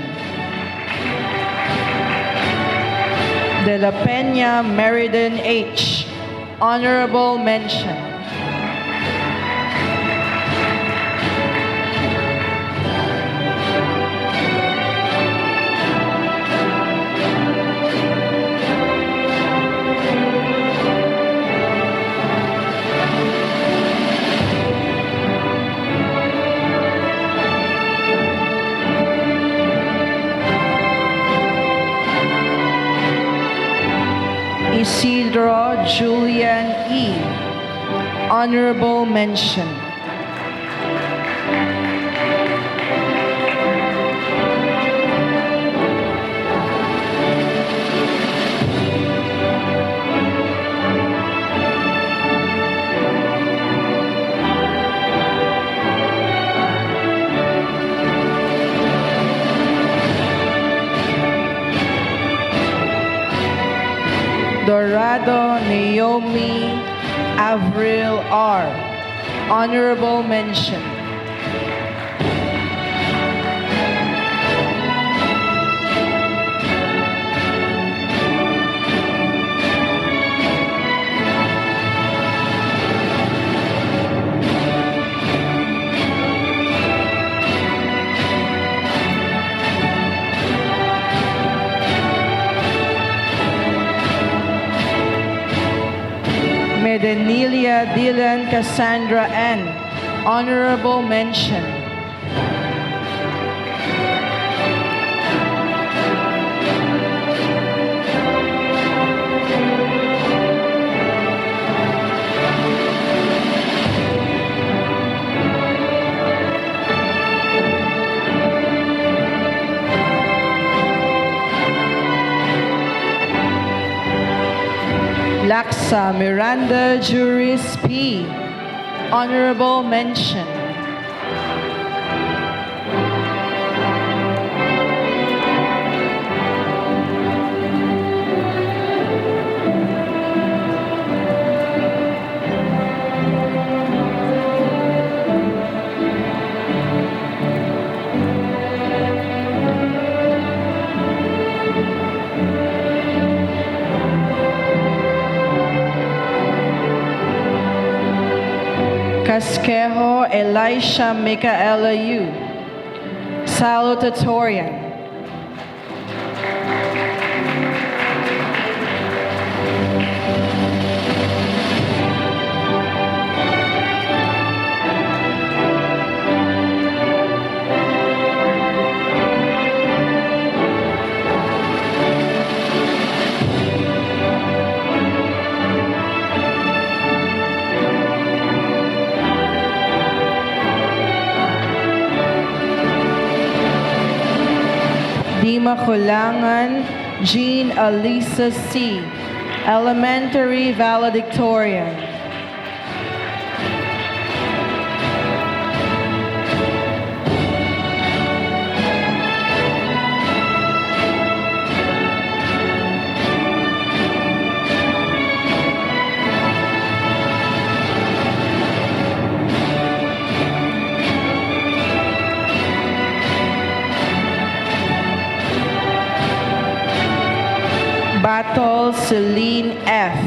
De La Peña Meriden H. Honorable mention. Isidro Julian E. Honorable mention. Dorado Naomi Avril R. Honorable mention. Medenilia Dylan Cassandra N. Honorable mention. Laksa Miranda Juris P. Honorable mention. Casquejo Elisha Micaela Yu. Salutatorian. Dima Kulangan Jean Alisa C. Elementary Valedictorian. Batol Celine F.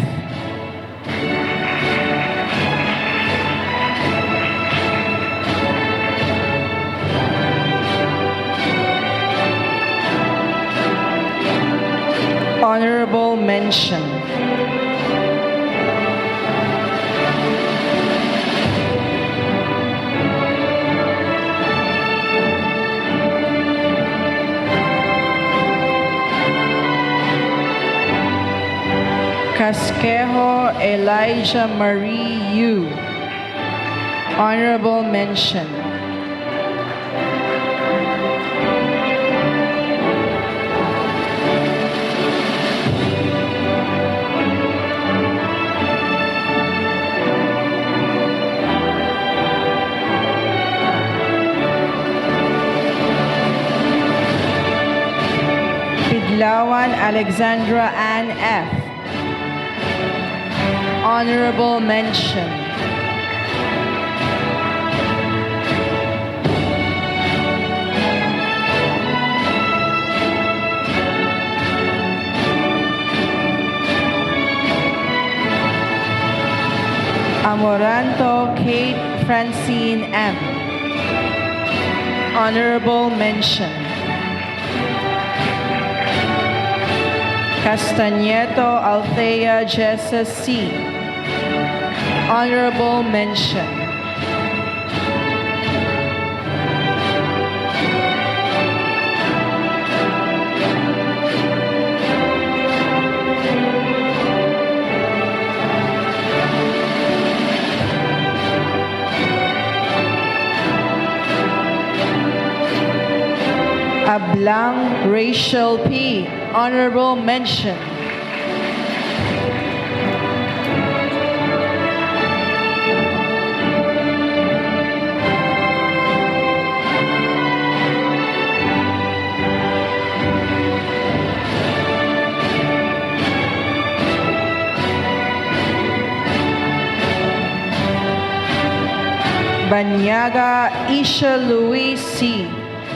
Honorable mention. Casquejo Elijah Marie Yu. Honorable mention. Pidlawan Alexandra Ann F. Honorable mention. Amoranto Kate Francine M. Honorable mention. Castañeto Althea Jessa C. Honorable mention. Ablang Rachel P. Honorable mention. Banyaga Isha Louis C.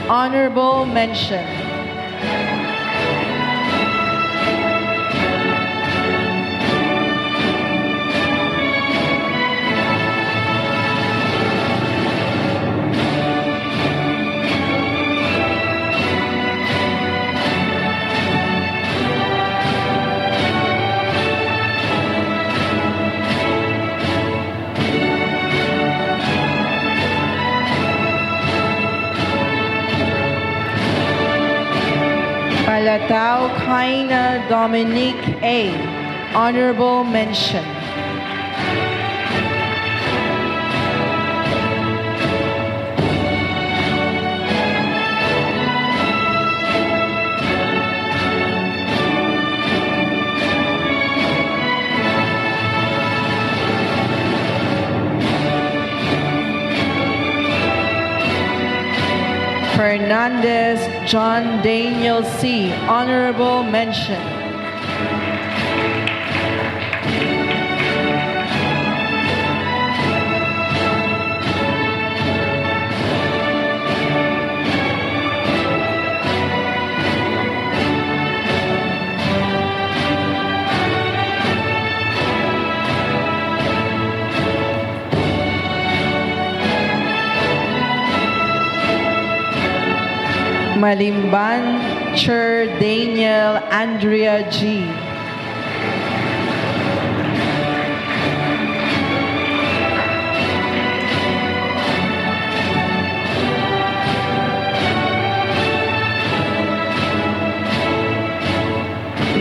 Honorable mention. Palatao Kaina Dominique A. Honorable mention. Hernandez John Daniel C. Honorable mention. Malimban Cher Daniel Andrea G.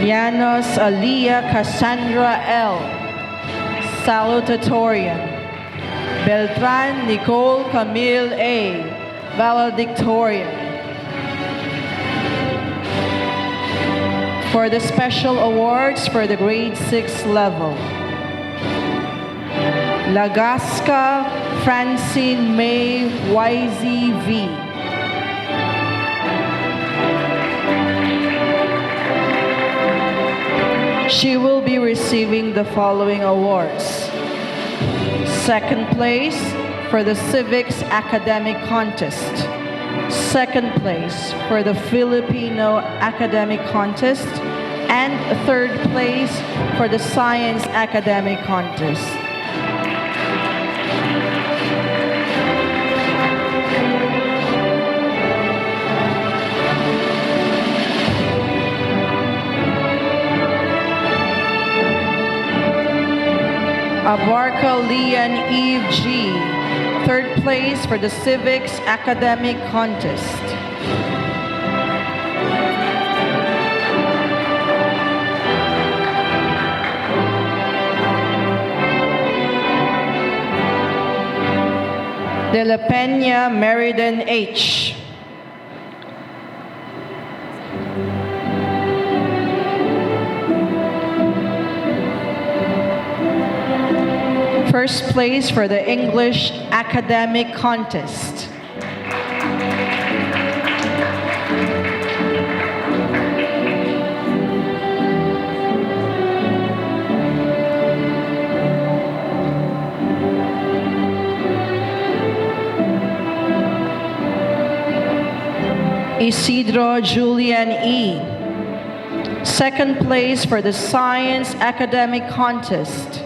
Llanos Aliyah Cassandra L. Salutatorian. Beltran Nicole Camille A. Valedictorian. For the special awards for the grade 6 level. Lagasca Francine May YZV. She will be receiving the following awards. Second place for the Civics Academic Contest. Second place for the Filipino Academic Contest, and third place for the Science Academic Contest. Abarca Lian Eve G. Third place for the Civics Academic Contest. De La Peña Meriden H. First place for the English Academic Contest. Isidro Julian E. Second place for the Science Academic Contest.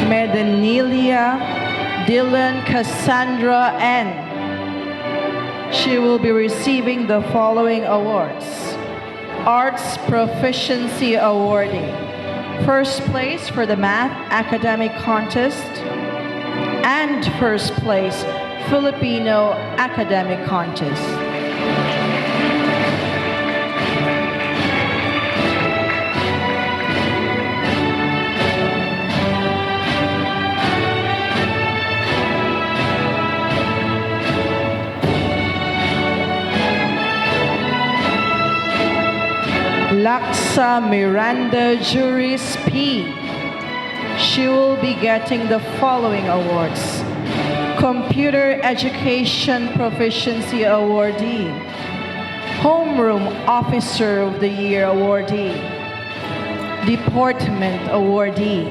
Medanilia Dylan Cassandra N. She will be receiving the following awards. Arts Proficiency Awardee. First place for the Math Academic Contest. And first place Filipino Academic Contest. Laksa Miranda Juris P. She will be getting the following awards. Computer Education Proficiency Awardee. Homeroom Officer of the Year Awardee. Deportment Awardee.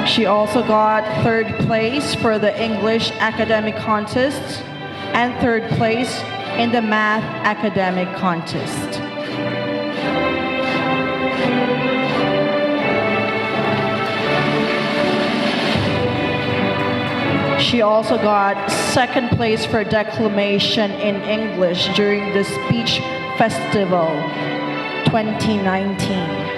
She also got third place for the English Academic Contest and third place in the Math Academic Contest. She also got second place for declamation in English during the Speech Festival 2019.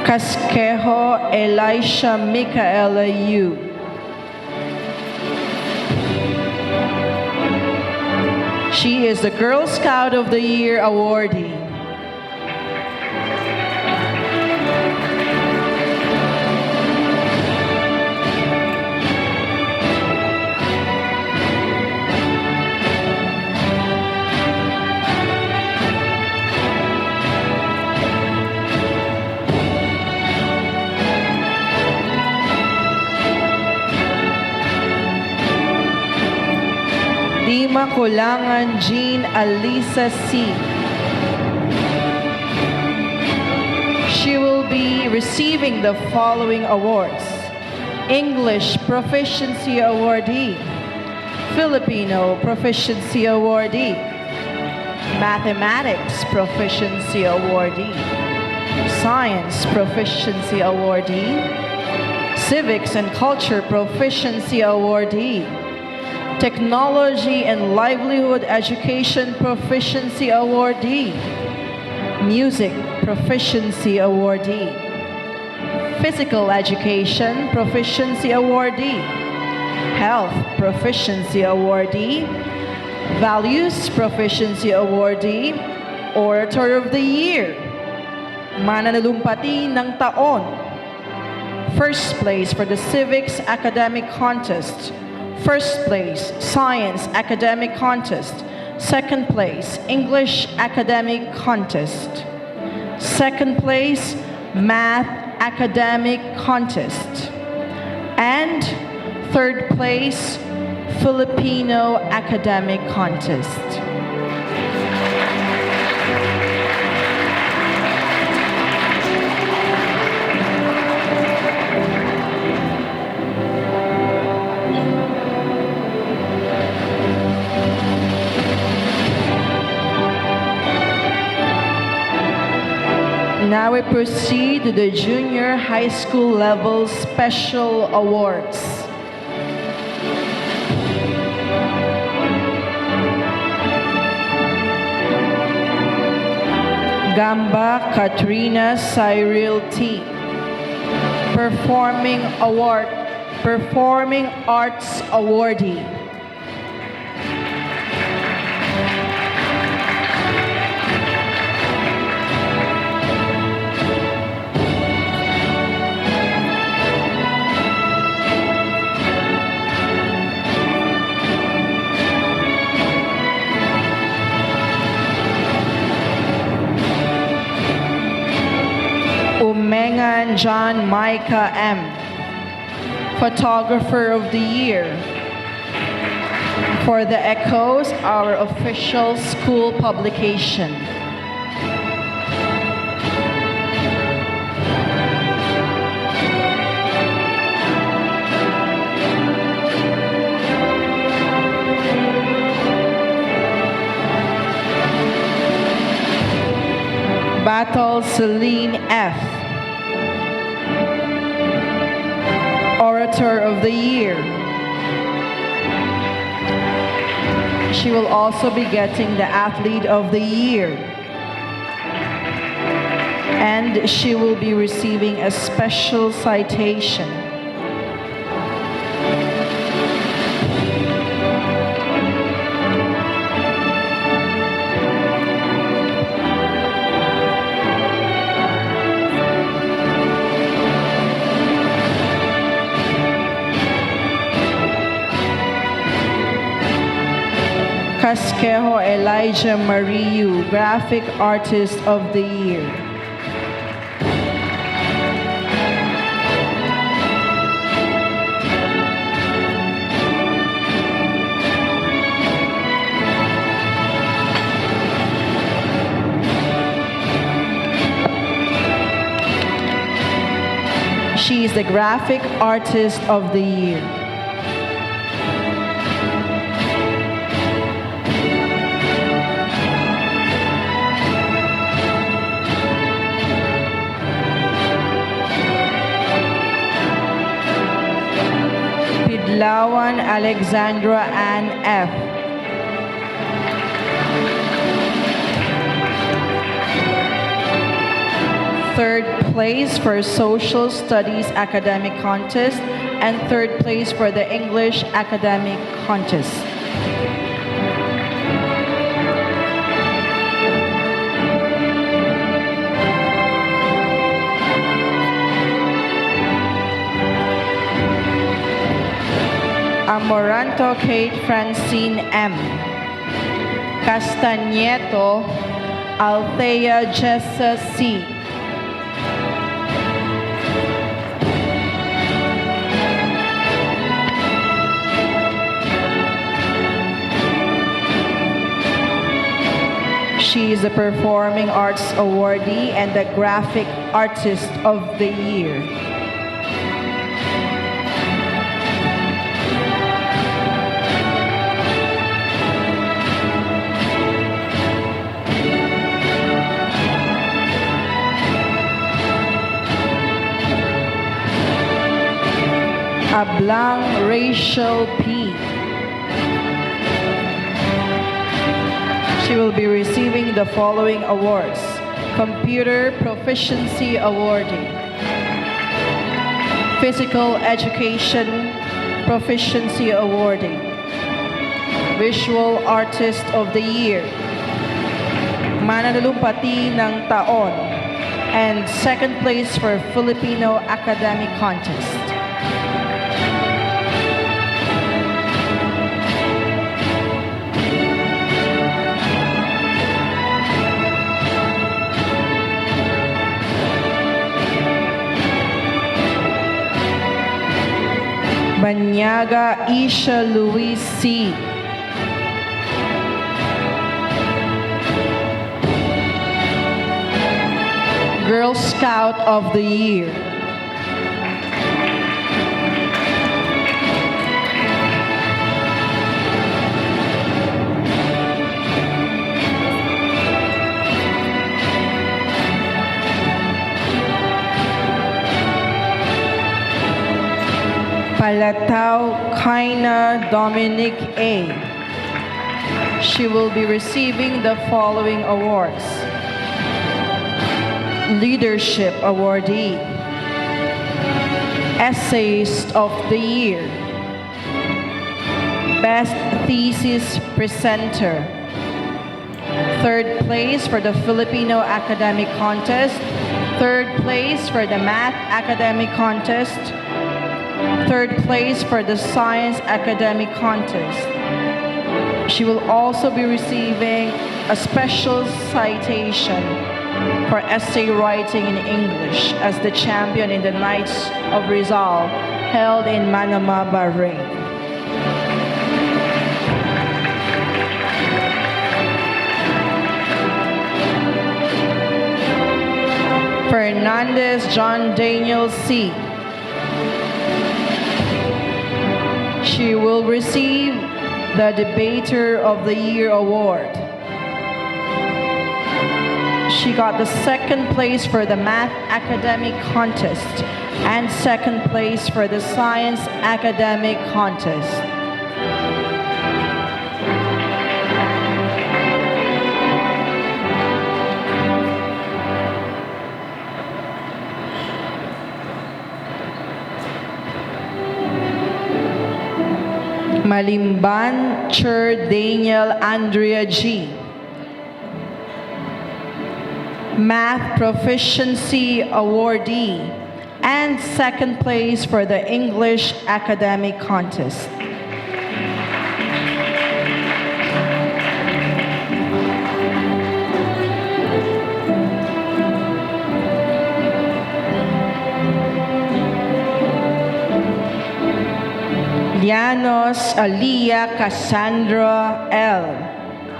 Casquejo Elisha Micaela Yu. She She is the Girl Scout of the Year awardee. Lima Kulangan Jean Alisa C. She will be receiving the following awards: English Proficiency Awardee, Filipino Proficiency Awardee, Mathematics Proficiency Awardee, Science Proficiency Awardee, Civics and Culture Proficiency Awardee, Technology and Livelihood Education Proficiency Awardee, Music Proficiency Awardee, Physical Education Proficiency Awardee, Health Proficiency Awardee, Values Proficiency Awardee, Orator of the Year, Mananalumpati ng Taon, First place for the Civics Academic Contest, First place, Science Academic Contest. Second place, English Academic Contest. Second place, Math Academic Contest. And third place, Filipino Academic Contest. Now we proceed to the junior high school level special awards. Gamba Katrina Cyril T. Performing Arts Awardee. Umengan John Micah M. Photographer of the Year. For the Echoes, our official school publication. Battle Celine F. Orator of the Year. She will also be getting the Athlete of the Year. And she will be receiving a special citation. Casquejo Elijah Mariu, Graphic Artist of the Year. She is the Graphic Artist of the Year. Lawan Alexandra Ann F. Third place for Social Studies Academic Contest and third place for the English Academic Contest. Moranto Kate Francine M. Castañeto Althea Jessa C. She is a Performing Arts Awardee and the Graphic Artist of the Year. Ablang Rachel P. She will be receiving the following awards: Computer Proficiency Awardee, Physical Education Proficiency Awardee, Visual Artist of the Year, Mananalumpati ng Taon, and second place for Filipino Academic Contest. Banyaga Isha Luis C. Girl Scout of the Year. Palatao Kaina Dominic A. She will be receiving the following awards: Leadership Awardee, Essayist of the Year, Best Thesis Presenter, third place for the Filipino Academic Contest, third place for the Math Academic Contest, third place for the Science Academic Contest. She will also be receiving a special citation for essay writing in English as the champion in the Nights of Rizal held in Manama, Bahrain. Fernandez John Daniel C. She will receive the Debater of the Year award. She got the second place for the Math Academic Contest and second place for the Science Academic Contest. Malimban Cher Daniel Andrea G. Math Proficiency Awardee and second place for the English Academic Contest. Llanos Aliyah Cassandra L.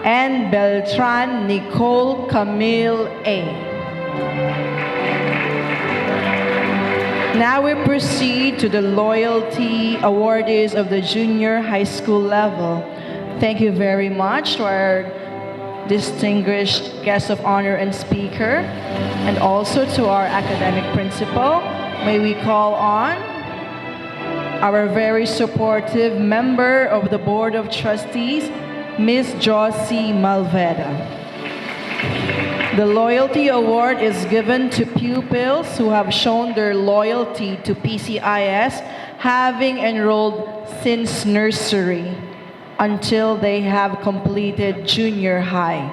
and Beltran Nicole Camille A. Now we proceed to the loyalty awardees of the junior high school level. Thank you very much to our distinguished guest of honor and speaker, and also to our academic principal. May we call on our very supportive member of the Board of Trustees, Ms. Josie Malveda. The Loyalty Award is given to pupils who have shown their loyalty to PCIS, having enrolled since nursery until they have completed junior high.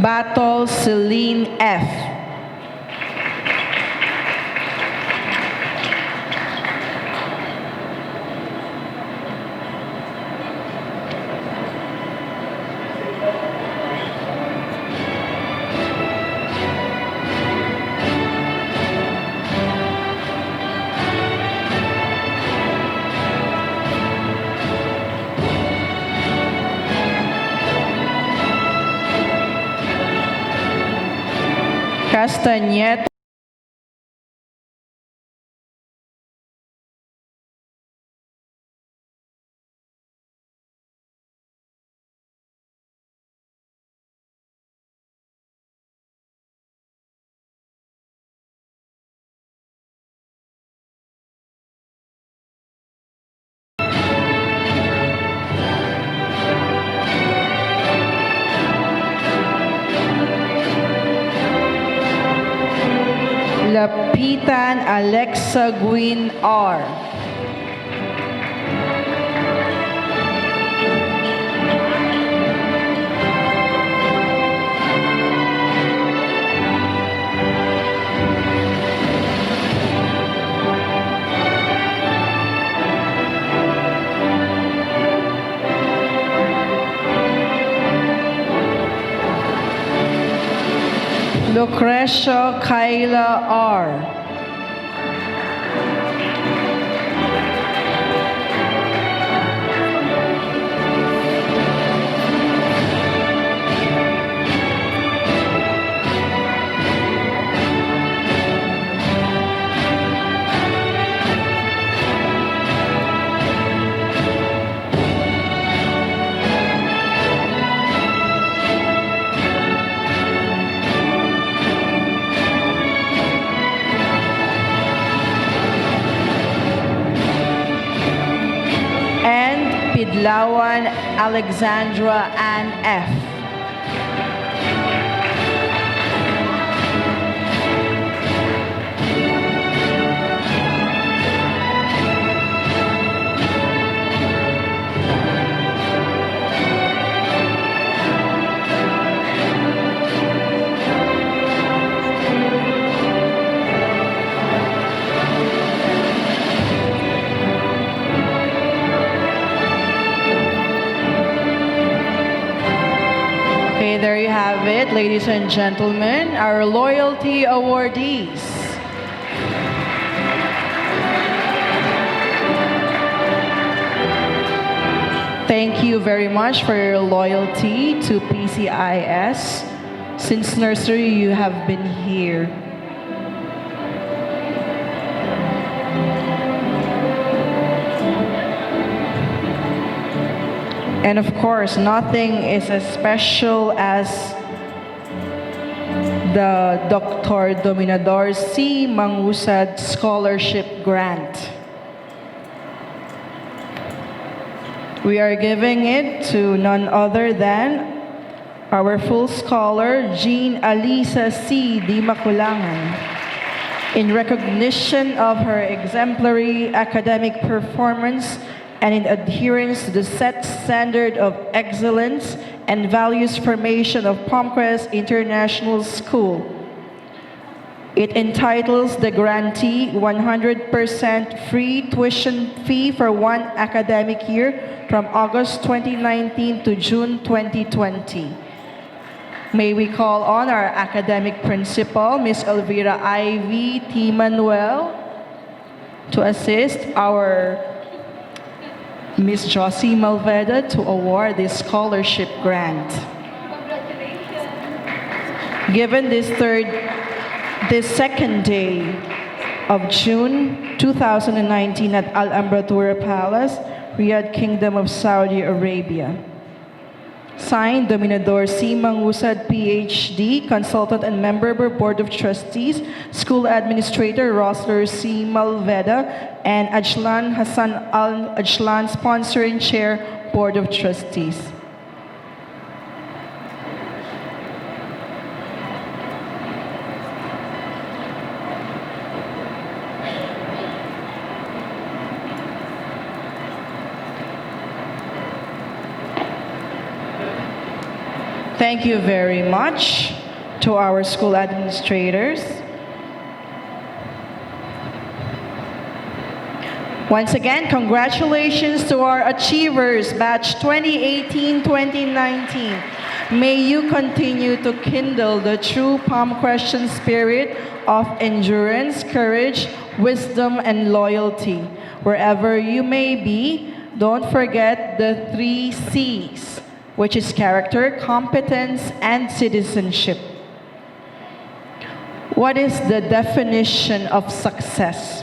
Battle Celine F. Castañeda, Lapitan Alexa Guin R. Lucrecia Kyla R. And Pidlawan Alexandra Ann F. Okay, there you have it, ladies and gentlemen, our loyalty awardees. Thank you very much for your loyalty to PCIS. Since nursery, you have been here. And of course, nothing is as special as the Dr. Dominador C. Mangusad Scholarship Grant. We are giving it to none other than our full scholar, Jean Alisa C. Di Maculangan, in recognition of her exemplary academic performance and in adherence to the set standard of excellence and values formation of Palmcrest International School. It entitles the grantee 100% free tuition fee for one academic year from August 2019 to June 2020. May we call on our academic principal, Ms. Elvira Ivy T. Manuel, to assist our Ms. Josie Malveda to award this scholarship grant. Given this second day of June 2019 at Al Ambratura Palace, Riyadh, Kingdom of Saudi Arabia. Signed, Dominador C. Mangusad, PhD, Consultant and Member of Board of Trustees, School Administrator Rosler C. Malveda, and Ajlan Hassan Al Ajlan, Sponsor and Chair, Board of Trustees. Thank you very much to our school administrators. Once again, congratulations to our achievers, batch 2018-2019. May you continue to kindle the true Palmcrest spirit of endurance, courage, wisdom, and loyalty. Wherever you may be, don't forget the 3 C's, which is character, competence, and citizenship. What is the definition of success?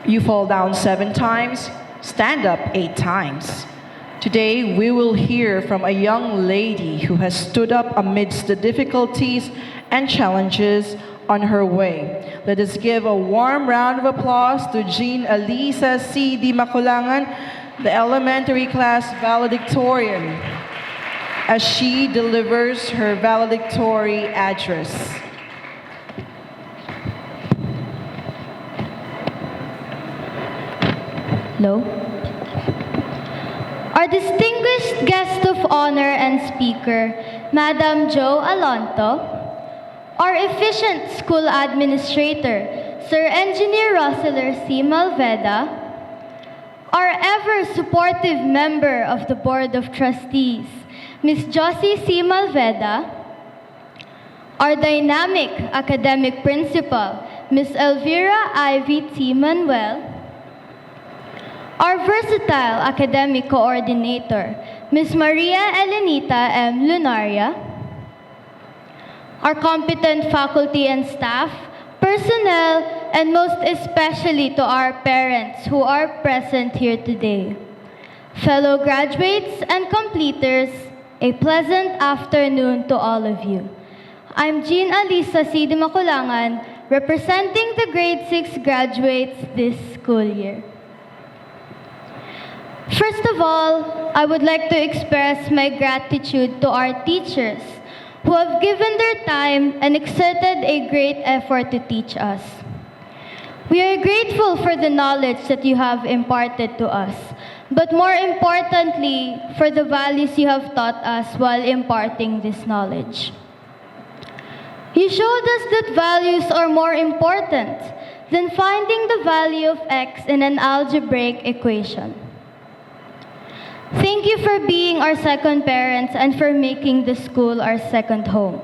You fall down 7 times, stand up 8 times. Today, we will hear from a young lady who has stood up amidst the difficulties and challenges on her way. Let us give a warm round of applause to Jean Alisa C. Di Maculangan, the elementary class valedictorian, as she delivers her valedictory address. Hello. Our distinguished guest of honor and speaker, Madam Jo Alonto, our efficient school administrator, Sir Engineer Roseler C. Malveda, our ever-supportive member of the Board of Trustees, Ms. Josie C. Malveda, our dynamic academic principal, Ms. Elvira Ivy T. Manuel, our versatile academic coordinator, Ms. Maria Elenita M. Lunaria, our competent faculty and staff, personnel, and most especially to our parents who are present here today. Fellow graduates and completers, a pleasant afternoon to all of you. I'm Jean Alisa C. Di Maculangan, representing the grade 6 graduates this school year. First of all, I would like to express my gratitude to our teachers who have given their time and exerted a great effort to teach us. We are grateful for the knowledge that you have imparted to us, but more importantly, for the values you have taught us while imparting this knowledge. You showed us that values are more important than finding the value of x in an algebraic equation. Thank you for being our second parents and for making the school our second home.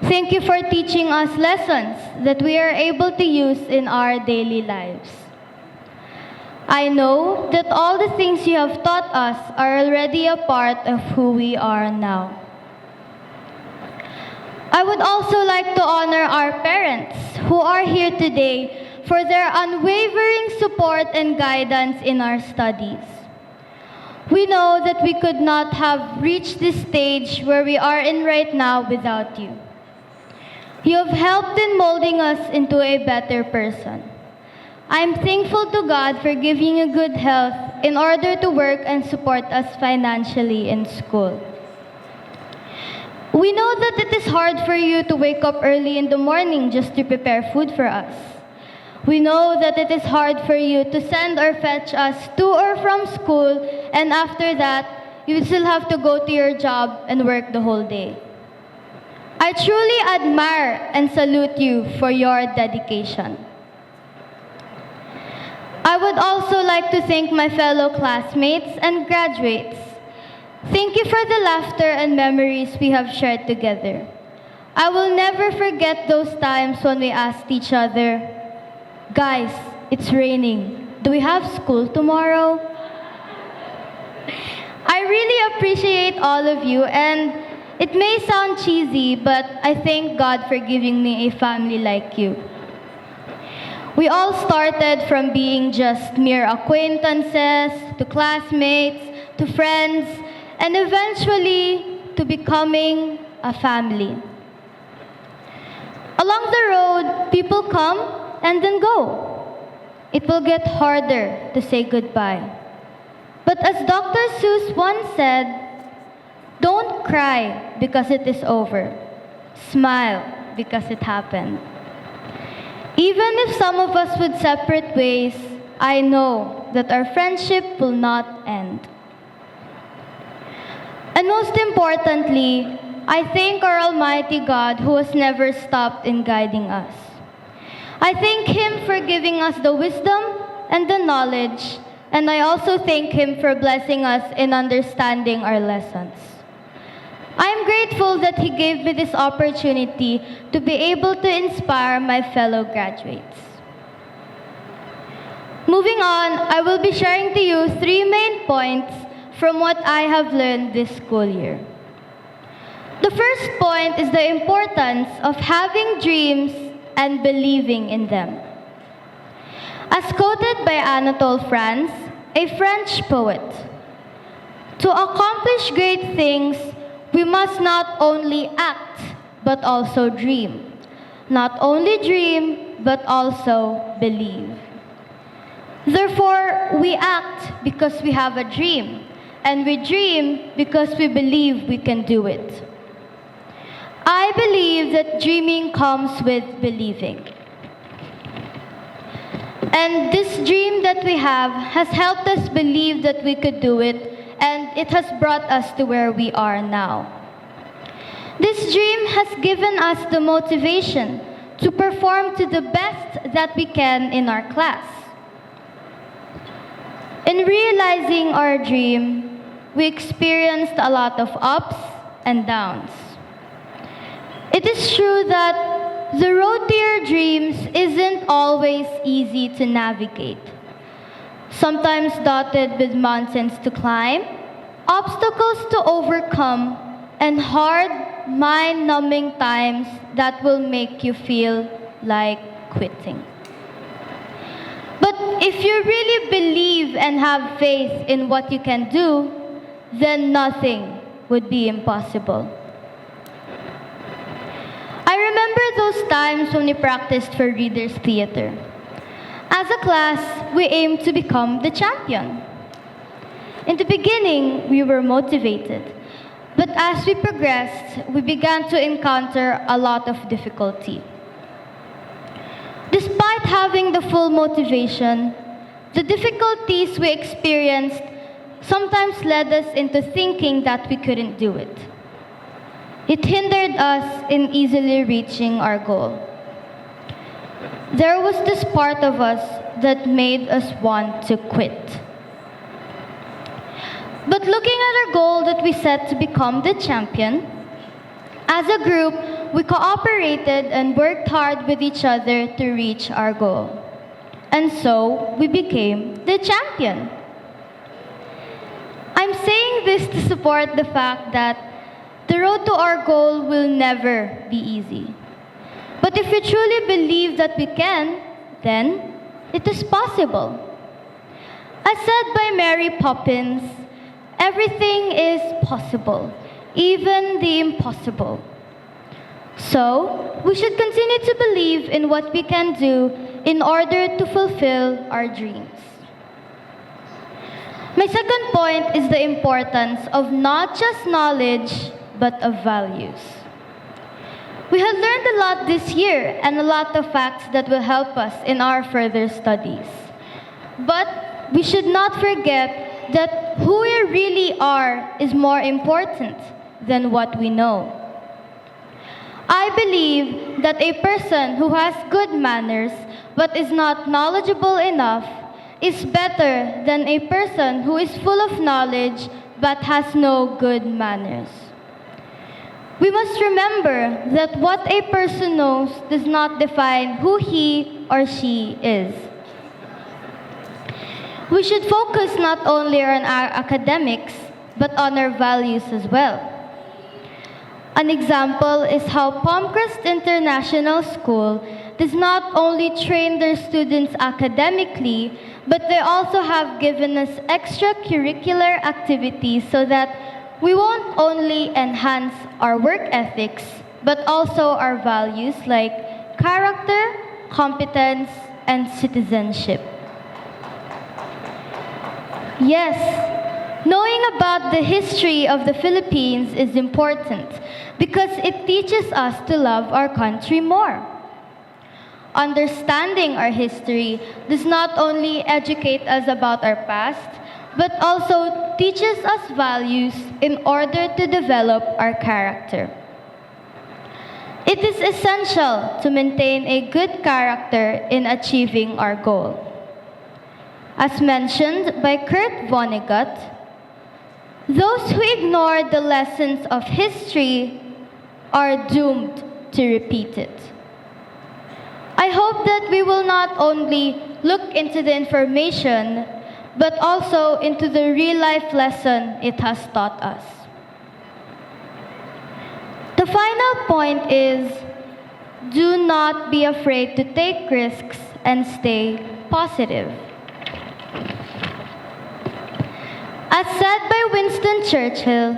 Thank you for teaching us lessons that we are able to use in our daily lives. I know that all the things you have taught us are already a part of who we are now. I would also like to honor our parents who are here today for their unwavering support and guidance in our studies. We know that we could not have reached this stage where we are in right now without you. You have helped in molding us into a better person. I am thankful to God for giving you good health in order to work and support us financially in school. We know that it is hard for you to wake up early in the morning just to prepare food for us. We know that it is hard for you to send or fetch us to or from school, and after that, you still have to go to your job and work the whole day. I truly admire and salute you for your dedication. I would also like to thank my fellow classmates and graduates. Thank you for the laughter and memories we have shared together. I will never forget those times when we asked each other, "Guys, it's raining. Do we have school tomorrow?" I really appreciate all of you, and it may sound cheesy, but I thank God for giving me a family like you. We all started from being just mere acquaintances, to classmates, to friends, and eventually to becoming a family. Along the road, people come and then go. It will get harder to say goodbye. But as Dr. Seuss once said, don't cry because it is over. Smile because it happened. Even if some of us would separate ways, I know that our friendship will not end. And most importantly, I thank our Almighty God who has never stopped in guiding us. I thank Him for giving us the wisdom and the knowledge, and I also thank Him for blessing us in understanding our lessons. I am grateful that He gave me this opportunity to be able to inspire my fellow graduates. Moving on, I will be sharing to you 3 main points from what I have learned this school year. The The first point is the importance of having dreams and believing in them. As quoted by Anatole France, a French poet, to accomplish great things, we must not only act, but also dream. Not only dream, but also believe. Therefore, we act because we have a dream, and we dream because we believe we can do it. I believe that dreaming comes with believing. And this dream that we have has helped us believe that we could do it, and it has brought us to where we are now. This dream has given us the motivation to perform to the best that we can in our class. In realizing our dream, we experienced a lot of ups and downs. It is true that the road to your dreams isn't always easy to navigate. Sometimes dotted with mountains to climb, obstacles to overcome, and hard, mind-numbing times that will make you feel like quitting. But if you really believe and have faith in what you can do, then nothing would be impossible. I remember those times when we practiced for Reader's Theater. As a class, we aimed to become the champion. In the beginning, we were motivated. But as we progressed, we began to encounter a lot of difficulty. Despite having the full motivation, the difficulties we experienced sometimes led us into thinking that we couldn't do it. It hindered us in easily reaching our goal. There was this part of us that made us want to quit. But looking at our goal that we set to become the champion, as a group, we cooperated and worked hard with each other to reach our goal. And so, we became the champion. I'm saying this to support the fact that the road to our goal will never be easy. But if we truly believe that we can, then it is possible. As said by Mary Poppins, everything is possible, even the impossible. So, we should continue to believe in what we can do in order to fulfill our dreams. My second point is the importance of not just knowledge, but of values. We have learned a lot this year and a lot of facts that will help us in our further studies. But we should not forget that who we really are is more important than what we know. I believe that a person who has good manners but is not knowledgeable enough is better than a person who is full of knowledge but has no good manners. We must remember that what a person knows does not define who he or she is. We should focus not only on our academics, but on our values as well. An example is how Palmcrest International School does not only train their students academically, but they also have given us extracurricular activities so that we won't only enhance our work ethics, but also our values like character, competence, and citizenship. Yes, knowing about the history of the Philippines is important because it teaches us to love our country more. Understanding our history does not only educate us about our past, but also teaches us values in order to develop our character. It is essential to maintain a good character in achieving our goal. As mentioned by Kurt Vonnegut, those who ignore the lessons of history are doomed to repeat it. I hope that we will not only look into the information, but also into the real-life lesson it has taught us. The final point is, do not be afraid to take risks and stay positive. As said by Winston Churchill,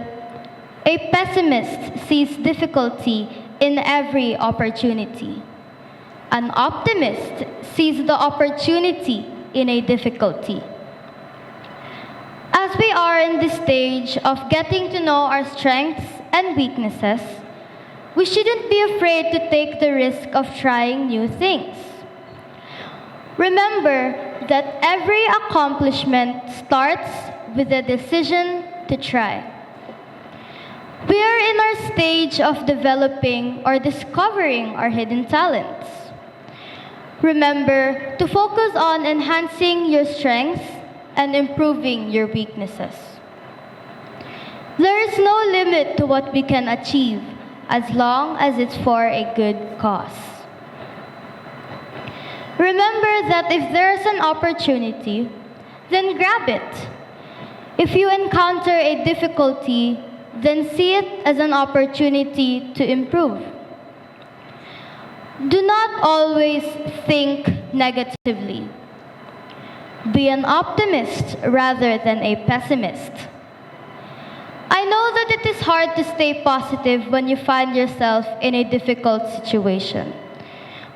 a pessimist sees difficulty in every opportunity. An optimist sees the opportunity in a difficulty. As we are in this stage of getting to know our strengths and weaknesses, we shouldn't be afraid to take the risk of trying new things. Remember that every accomplishment starts with a decision to try. We are in our stage of developing or discovering our hidden talents. Remember to focus on enhancing your strengths and improving your weaknesses. There is no limit to what we can achieve as long as it's for a good cause. Remember that if there's an opportunity, then grab it. If you encounter a difficulty, then see it as an opportunity to improve. Do not always think negatively. Be an optimist rather than a pessimist. I know that it is hard to stay positive when you find yourself in a difficult situation.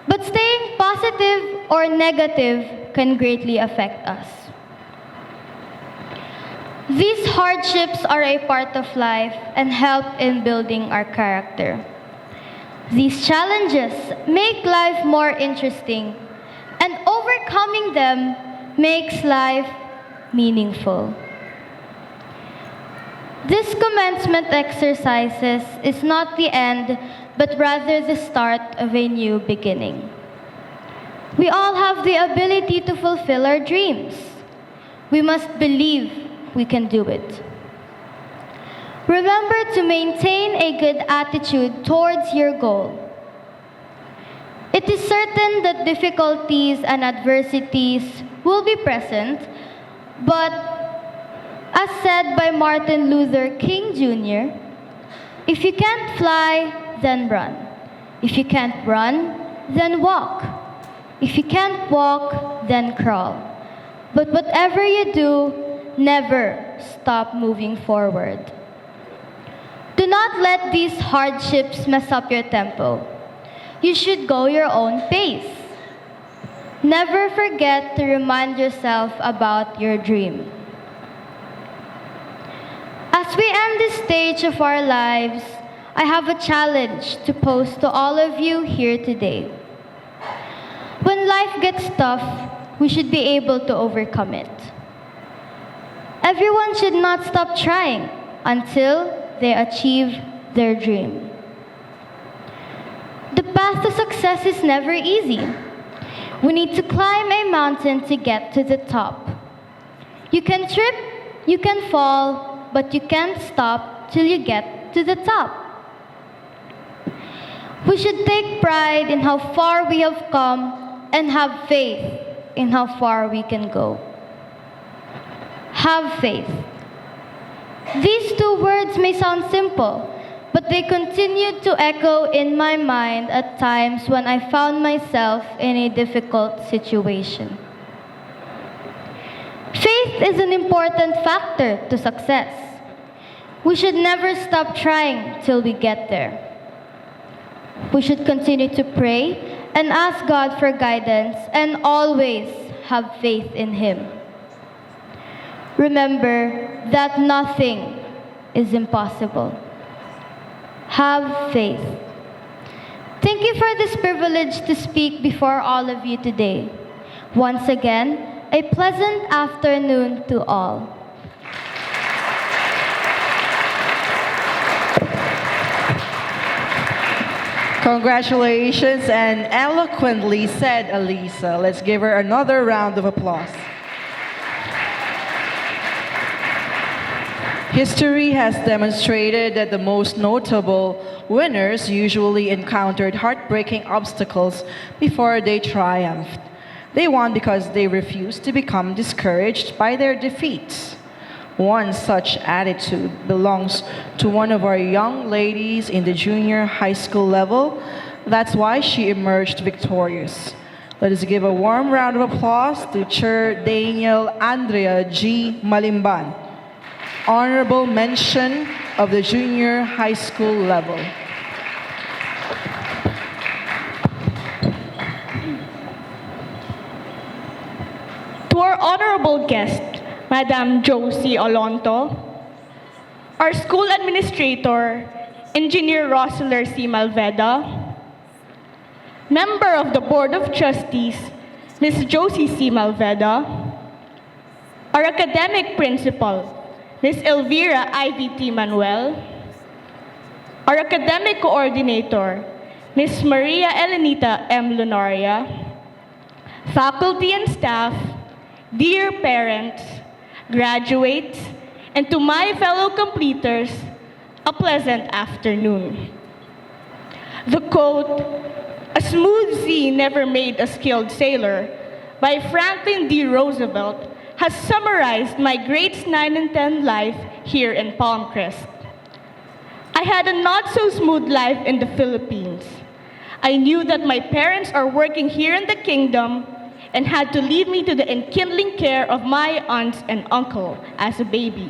But staying positive or negative can greatly affect us. These hardships are a part of life and help in building our character. These challenges make life more interesting, and overcoming them makes life meaningful. This commencement exercises is not the end, but rather the start of a new beginning. We all have the ability to fulfill our dreams. We must believe we can do it. Remember to maintain a good attitude towards your goal. It is certain that difficulties and adversities will be present, but as said by Martin Luther King Jr., if you can't fly, then run. If you can't run, then walk. If you can't walk, then crawl. But whatever you do, never stop moving forward. Do not let these hardships mess up your tempo. You should go your own pace. Never forget to remind yourself about your dream. As we end this stage of our lives, I have a challenge to pose to all of you here today. When life gets tough, we should be able to overcome it. Everyone should not stop trying until they achieve their dream. The path to success is never easy. We need to climb a mountain to get to the top. You can trip, you can fall, but you can't stop till you get to the top. We should take pride in how far we have come and have faith in how far we can go. Have faith. These two words may sound simple, but they continued to echo in my mind at times when I found myself in a difficult situation. Faith is an important factor to success. We should never stop trying till we get there. We should continue to pray and ask God for guidance and always have faith in Him. Remember that nothing is impossible. Have faith. Thank you for this privilege to speak before all of you today. Once again, a pleasant afternoon to all. Congratulations, and eloquently said Alisa. Let's give her another round of applause. History has demonstrated that the most notable winners usually encountered heartbreaking obstacles before they triumphed. They won because they refused to become discouraged by their defeats. One such attitude belongs to one of our young ladies in the junior high school level. That's why she emerged victorious. Let us give a warm round of applause to Chair Daniel Andrea G. Malimban, honorable mention of the junior high school level. To our honorable guest, Madam Josie Olonto, our school administrator, Engineer Rosler C. Malveda, member of the Board of Trustees, Ms. Josie C. Malveda, our academic principal, Ms. Elvira Ivy T. Manuel, our academic coordinator, Ms. Maria Elenita M. Lunaria, faculty and staff, dear parents, graduates, and to my fellow completers, a pleasant afternoon. The quote, "A smooth sea never made a skilled sailor," by Franklin D. Roosevelt has summarized my grades 9 and 10 life here in Palmcrest. I had a not-so-smooth life in the Philippines. I knew that my parents are working here in the kingdom and had to leave me to the enkindling care of my aunts and uncle as a baby.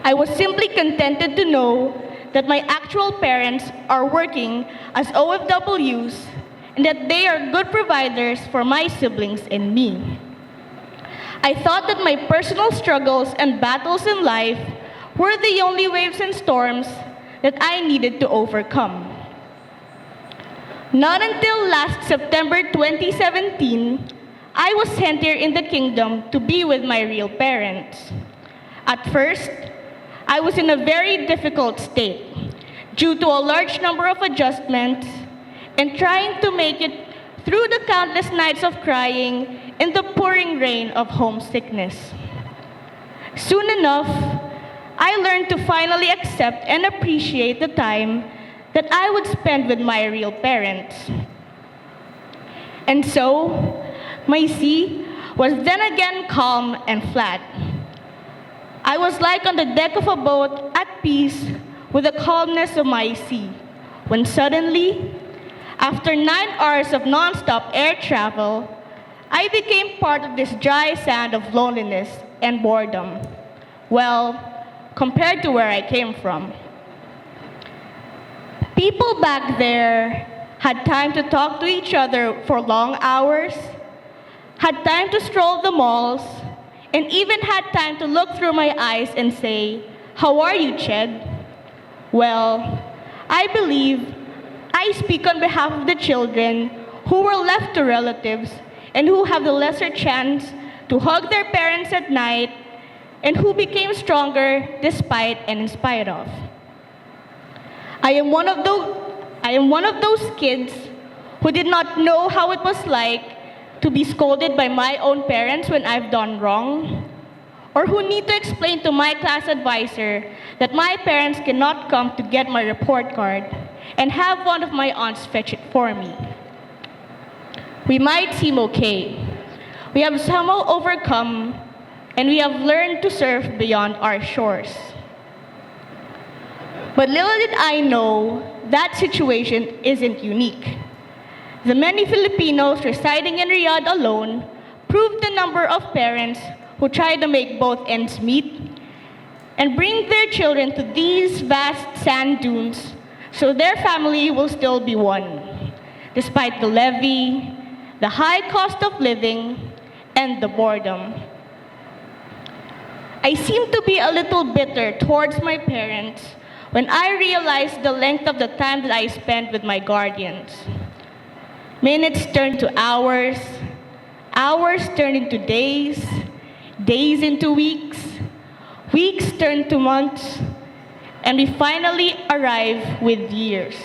I was simply contented to know that my actual parents are working as OFWs and that they are good providers for my siblings and me. I thought that my personal struggles and battles in life were the only waves and storms that I needed to overcome. Not until last September 2017, I was sent here in the kingdom to be with my real parents. At first, I was in a very difficult state due to a large number of adjustments and trying to make it through the countless nights of crying in the pouring rain of homesickness. Soon enough, I learned to finally accept and appreciate the time that I would spend with my real parents. And so, my sea was then again calm and flat. I was like on the deck of a boat at peace with the calmness of my sea, when suddenly, after 9 hours of non-stop air travel, I became part of this dry sand of loneliness and boredom. Well, compared to where I came from. People back there had time to talk to each other for long hours, had time to stroll the malls, and even had time to look through my eyes and say, "How are you, Ched?" Well, I believe I speak on behalf of the children who were left to relatives and who have the lesser chance to hug their parents at night and who became stronger despite and in spite of. I am one of those kids who did not know how it was like to be scolded by my own parents when I've done wrong, or who need to explain to my class advisor that my parents cannot come to get my report card and have one of my aunts fetch it for me. We might seem okay. We have somehow overcome, and we have learned to surf beyond our shores. But little did I know that situation isn't unique. The many Filipinos residing in Riyadh alone proved the number of parents who try to make both ends meet and bring their children to these vast sand dunes so their family will still be one, despite the levy, the high cost of living, and the boredom. I seem to be a little bitter towards my parents when I realized the length of the time that I spent with my guardians. Minutes turned to hours, hours turned into days, days into weeks, weeks turned to months, and we finally arrive with years.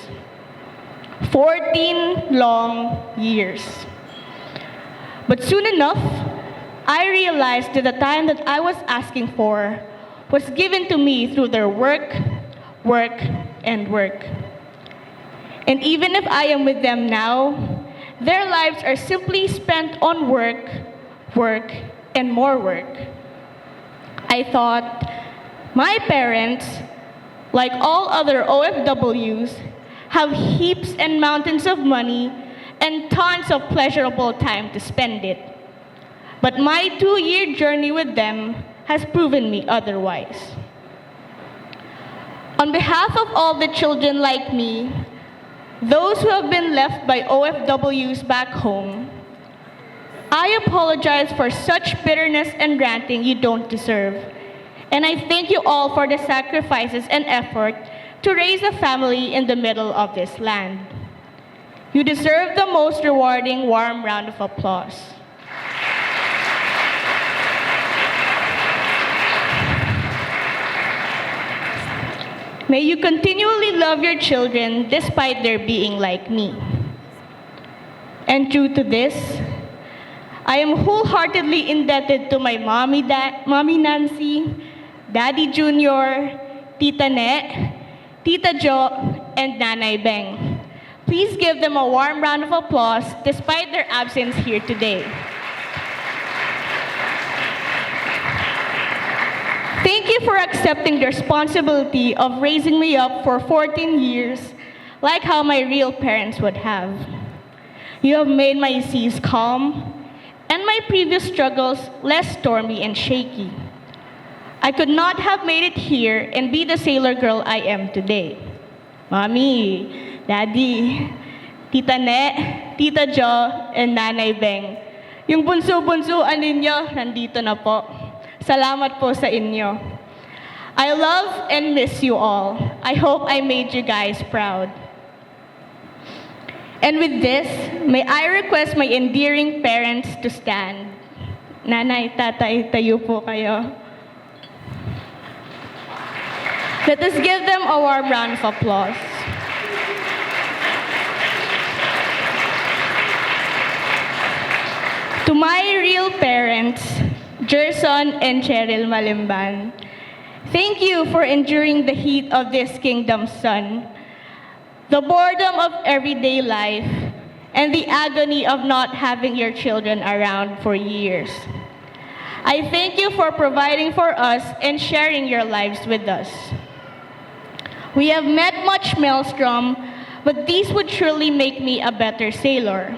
14 long years. But soon enough, I realized that the time that I was asking for was given to me through their work, and work. And even if I am with them now, their lives are simply spent on work, and more work. I thought my parents, like all other OFWs, have heaps and mountains of money and tons of pleasurable time to spend it. But my 2-year journey with them has proven me otherwise. On behalf of all the children like me, those who have been left by OFWs back home, I apologize for such bitterness and ranting you don't deserve. And I thank you all for the sacrifices and effort to raise a family in the middle of this land. You deserve the most rewarding warm round of applause. May you continually love your children despite their being like me. And true to this, I am wholeheartedly indebted to my mommy Nancy, Daddy Junior, Tita Net, Tita Jo, and Nanay Beng. Please give them a warm round of applause despite their absence here today. Thank you for accepting the responsibility of raising me up for 14 years, like how my real parents would have. You have made my seas calm, and my previous struggles less stormy and shaky. I could not have made it here and be the sailor girl I am today. Mommy, Daddy, Tita Ne, Tita Jo, and Nanay Beng. Yung bunso-bunsoan ninyo, nandito na po. Salamat po sa inyo. I love and miss you all. I hope I made you guys proud. And with this, may I request my endearing parents to stand. Nanay, tatay, tayo po kayo. Let us give them a warm round of applause. To my real parents, Gerson and Cheryl Malimban, thank you for enduring the heat of this kingdom's sun, the boredom of everyday life, and the agony of not having your children around for years. I thank you for providing for us and sharing your lives with us. We have met much maelstrom, but these would surely make me a better sailor.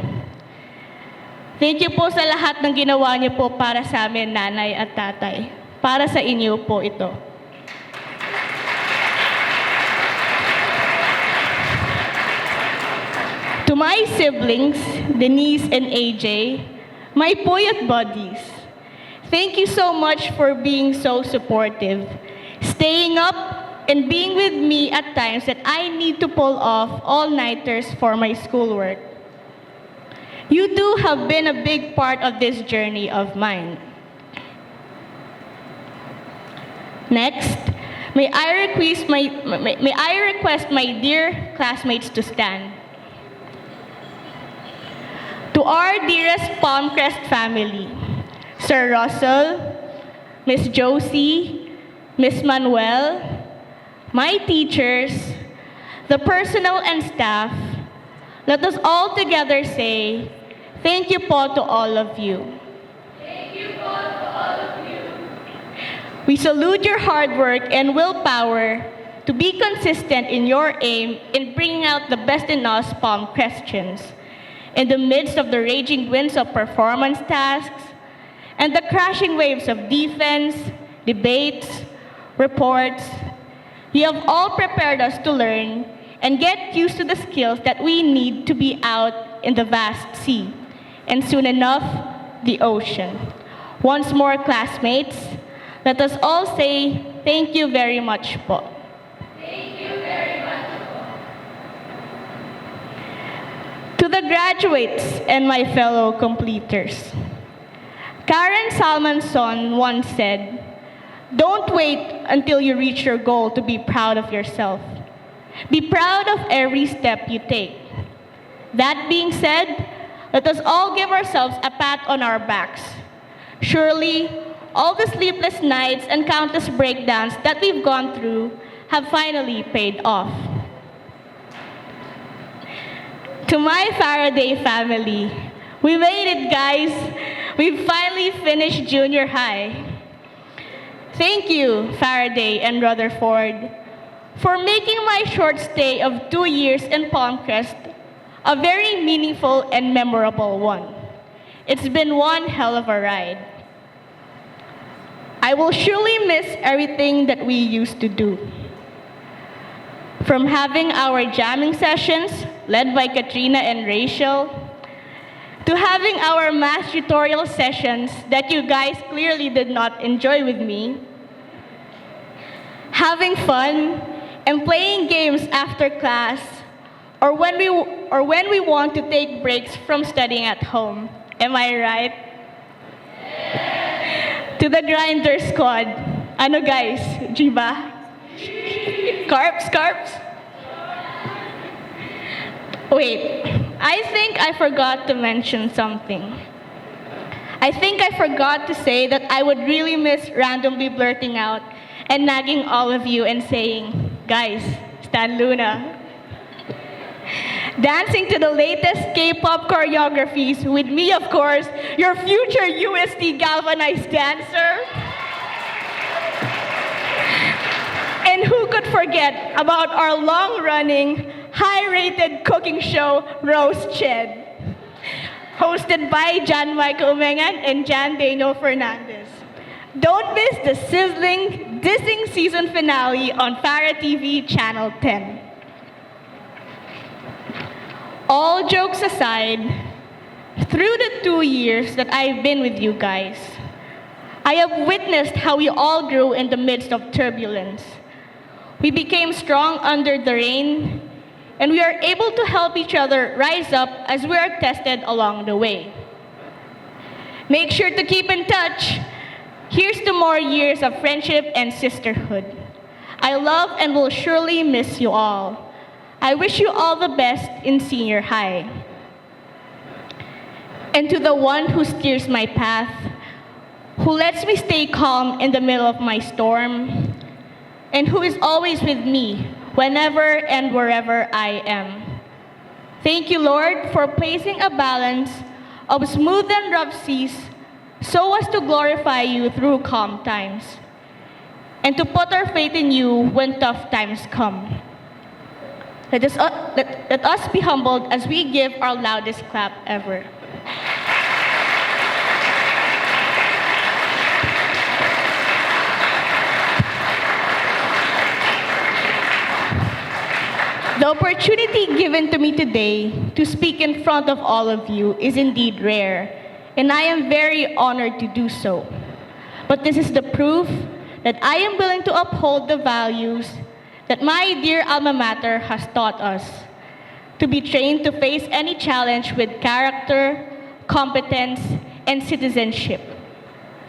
Thank you po sa lahat ng ginawa niyo po para sa amin, nanay at tatay. Para sa inyo po ito. To my siblings, Denise and AJ, my puyat buddies, thank you so much for being so supportive, staying up and being with me at times that I need to pull off all-nighters for my schoolwork. You too have been a big part of this journey of mine. Next, may I request my dear classmates to stand. To our dearest Palmcrest family, Sir Russell, Miss Josie, Miss Manuel, my teachers, the personnel and staff, let us all together say, thank you po to all of you. Thank you po to all of you. We salute your hard work and willpower to be consistent in your aim in bringing out the best in us Palmcrestians in the midst of the raging winds of performance tasks and the crashing waves of defense, debates, reports. You have all prepared us to learn and get used to the skills that we need to be out in the vast sea, and soon enough, the ocean. Once more, classmates, let us all say, thank you very much po. Thank you very much po. To the graduates and my fellow completers, Karen Salmanson once said, don't wait until you reach your goal to be proud of yourself. Be proud of every step you take. That being said, let us all give ourselves a pat on our backs. Surely, all the sleepless nights and countless breakdowns that we've gone through have finally paid off. To my Faraday family, we made it, guys. We finally finished junior high. Thank you, Faraday and Rutherford, for making my short stay of 2 years in Palmcrest a very meaningful and memorable one. It's been one hell of a ride. I will surely miss everything that we used to do. From having our jamming sessions led by Katrina and Rachel, to having our math tutorial sessions that you guys clearly did not enjoy with me, having fun and playing games after class, or when we want to take breaks from studying at home. Am I right? To the grinder squad. Ano guys? Jiba? Carps? Wait, I think I forgot to mention something. I think I forgot to say that I would really miss randomly blurting out and nagging all of you and saying, guys, Stan Luna. Dancing to the latest K-pop choreographies with me, of course, your future UST galvanized dancer. And who could forget about our long-running, high-rated cooking show, Roast Ched, hosted by Jan Michael Umengan and Jan Daniel Fernandez. Don't miss the sizzling, dissing season finale on Farah TV Channel 10. All jokes aside, through the 2 years that I've been with you guys, I have witnessed how we all grew in the midst of turbulence. We became strong under the rain, and we are able to help each other rise up as we are tested along the way. Make sure to keep in touch. Here's to more years of friendship and sisterhood. I love and will surely miss you all. I wish you all the best in senior high. And to the one who steers my path, who lets me stay calm in the middle of my storm, and who is always with me whenever and wherever I am. Thank you, Lord, for placing a balance of smooth and rough seas so as to glorify you through calm times, and to put our faith in you when tough times come. Let us be humbled as we give our loudest clap ever. The opportunity given to me today to speak in front of all of you is indeed rare, and I am very honored to do so. But this is the proof that I am willing to uphold the values that my dear alma mater has taught us, to be trained to face any challenge with character, competence, and citizenship,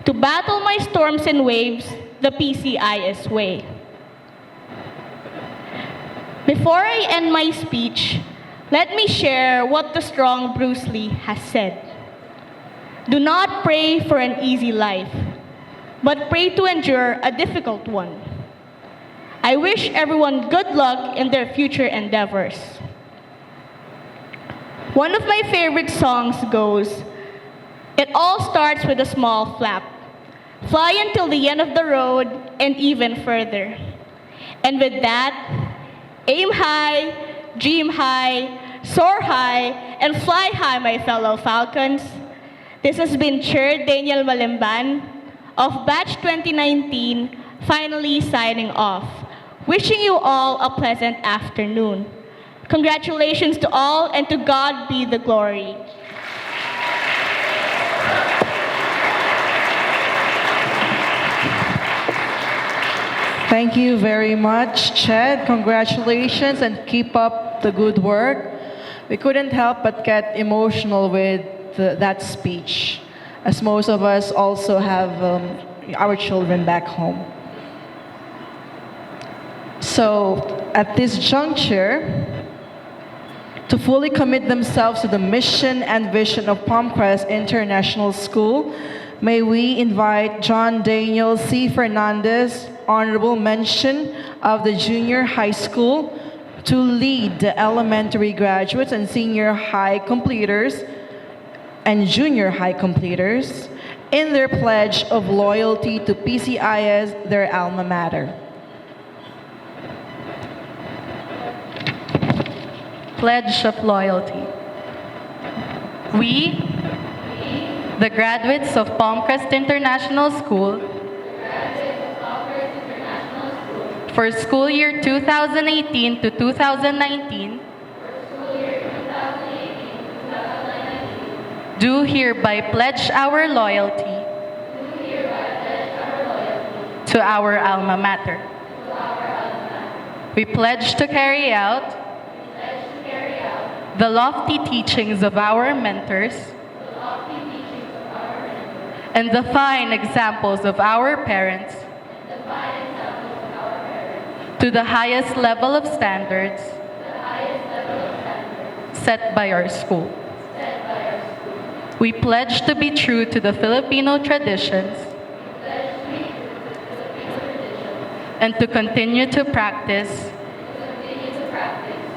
to battle my storms and waves the PCIS way. Before I end my speech, let me share what the strong Bruce Lee has said. Do not pray for an easy life, but pray to endure a difficult one. I wish everyone good luck in their future endeavors. One of my favorite songs goes, "It all starts with a small flap. Fly until the end of the road and even further." And with that, aim high, dream high, soar high, and fly high, my fellow Falcons. This has been Chair Daniel Malimban of Batch 2019, finally signing off. Wishing you all a pleasant afternoon. Congratulations to all, and to God be the glory. Thank you very much, Ched. Congratulations, and keep up the good work. We couldn't help but get emotional with that speech, as most of us also have our children back home. So, at this juncture, to fully commit themselves to the mission and vision of Palmcrest International School, may we invite John Daniel C. Fernandez, Honorable Mention of the Junior High School, to lead the elementary graduates and senior high completers and junior high completers, in their pledge of loyalty to PCIS, their alma mater. Pledge of loyalty. We, the graduates of Palmcrest International School, for school year 2018 to 2019, do hereby pledge our loyalty to our alma mater. We pledge to carry out the lofty teachings of our mentors and the fine examples of our parents to the highest level of standards set by our school. We pledge to be true to the Filipino traditions and to continue to practice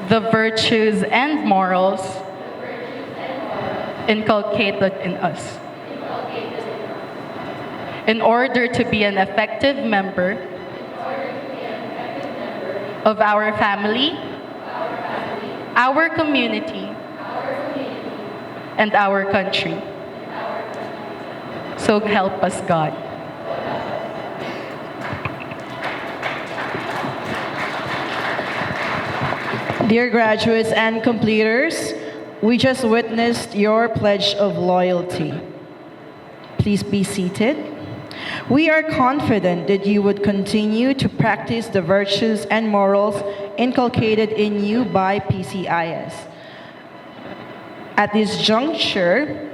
the virtues and morals inculcated in us. In order to be an effective member of our family, our community, and our country. So help us God. Dear graduates and completers, we just witnessed your pledge of loyalty. Please be seated. We are confident that you would continue to practice the virtues and morals inculcated in you by PCIS. At this juncture,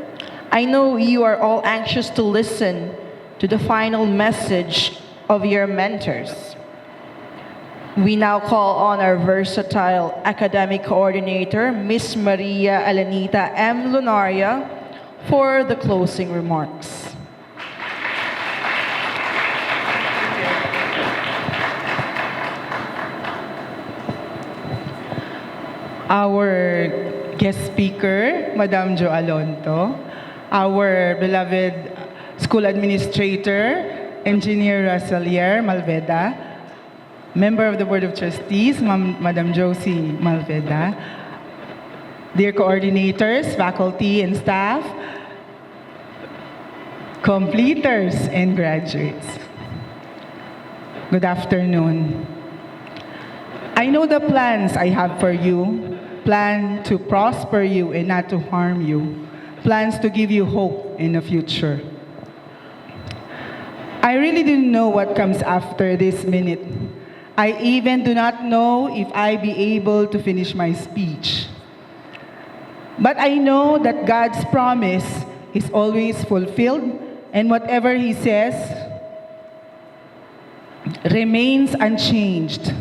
I know you are all anxious to listen to the final message of your mentors. We now call on our versatile academic coordinator, Miss Maria Elenita M. Lunaria, for the closing remarks. Our guest speaker, Madam Jo Alonto, our beloved school administrator, Engineer Raselier Malveda, member of the Board of Trustees, Madam Josie Malveda, dear coordinators, faculty and staff, completers and graduates. Good afternoon. I know the plans I have for you, plan to prosper you and not to harm you, plans to give you hope in the future. I really didn't know what comes after this minute. I even do not know if I be able to finish my speech. But I know that God's promise is always fulfilled, and whatever He says remains unchanged.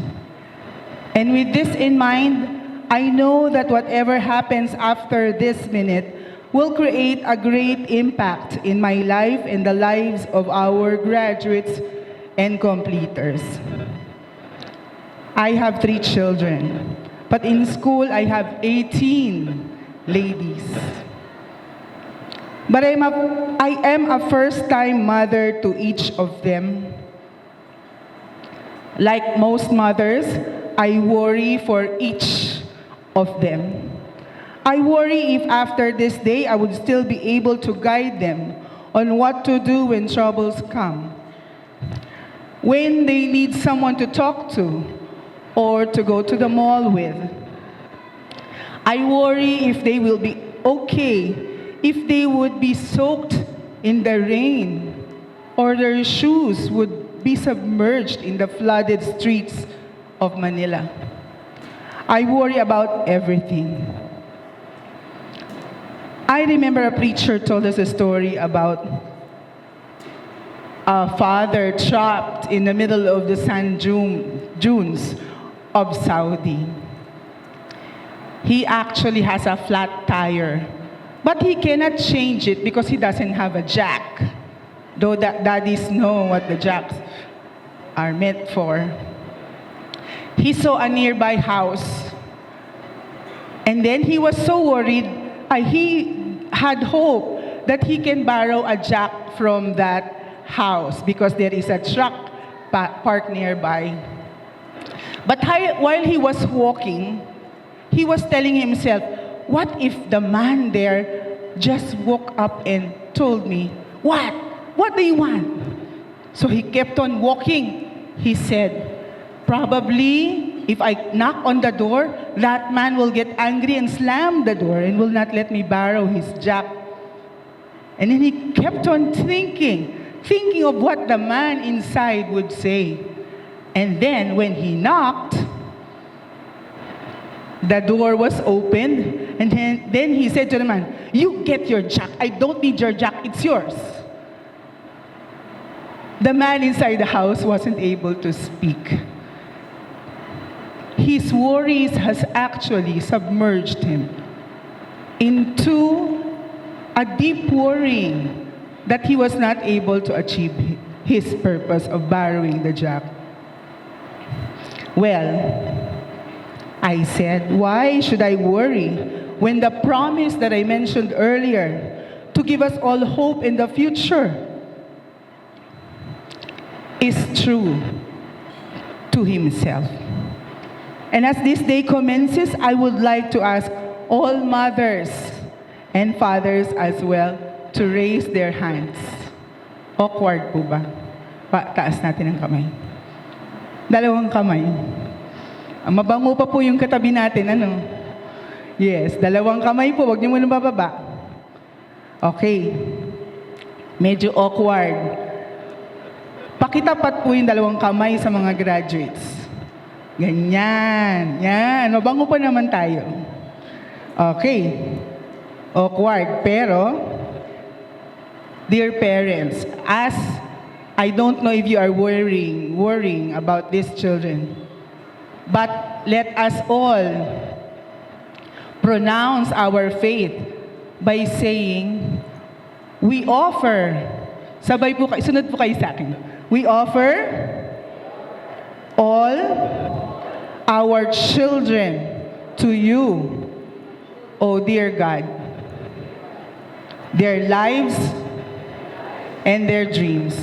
And with this in mind, I know that whatever happens after this minute will create a great impact in my life and the lives of our graduates and completers. I have 3 children, but in school I have 18 ladies. But I am a first-time mother to each of them. Like most mothers, I worry for each of them. I worry if after this day I would still be able to guide them on what to do when troubles come, when they need someone to talk to or to go to the mall with. I worry if they will be okay, if they would be soaked in the rain or their shoes would be submerged in the flooded streets of Manila. I worry about everything. I remember a preacher told us a story about a father trapped in the middle of the sand dunes of Saudi. He actually has a flat tire, but he cannot change it because he doesn't have a jack, though daddies know what the jacks are meant for. He saw a nearby house, and then he was so worried, he had hope that he can borrow a jack Jack from that house because there is a truck parked nearby. But while he was walking, he was telling himself, what if the man there just woke up and told me, what? What do you want? So he kept on walking. He said, probably if I knock on the door, that man will get angry and slam the door and will not let me borrow his jack. And then he kept on thinking of what the man inside would say. And then when he knocked, the door was opened, and then he said to the man, you get your jack. I don't need your jack, it's yours. The man inside the house wasn't able to speak. His worries has actually submerged him into a deep worrying that he was not able to achieve his purpose of borrowing the jack. Well, I said, why should I worry when the promise that I mentioned earlier to give us all hope in the future is true to himself? And as this day commences, I would like to ask all mothers and fathers as well to raise their hands. Awkward po ba? Taas natin ang kamay. Dalawang kamay. Mabango pa po yung katabi natin, ano? Yes, dalawang kamay po, wag niyo muna bababa. Okay. Medyo awkward. Pakitapat po yung dalawang kamay sa mga graduates. Ganyan. Yan. Mabango pa naman tayo. Okay. Awkward. Pero, dear parents, as I don't know if you are worrying about these children, but let us all pronounce our faith by saying, we offer, sabay po kayo, sunod po kayo sa akin. We offer all our children to you, O dear God, their lives and their dreams.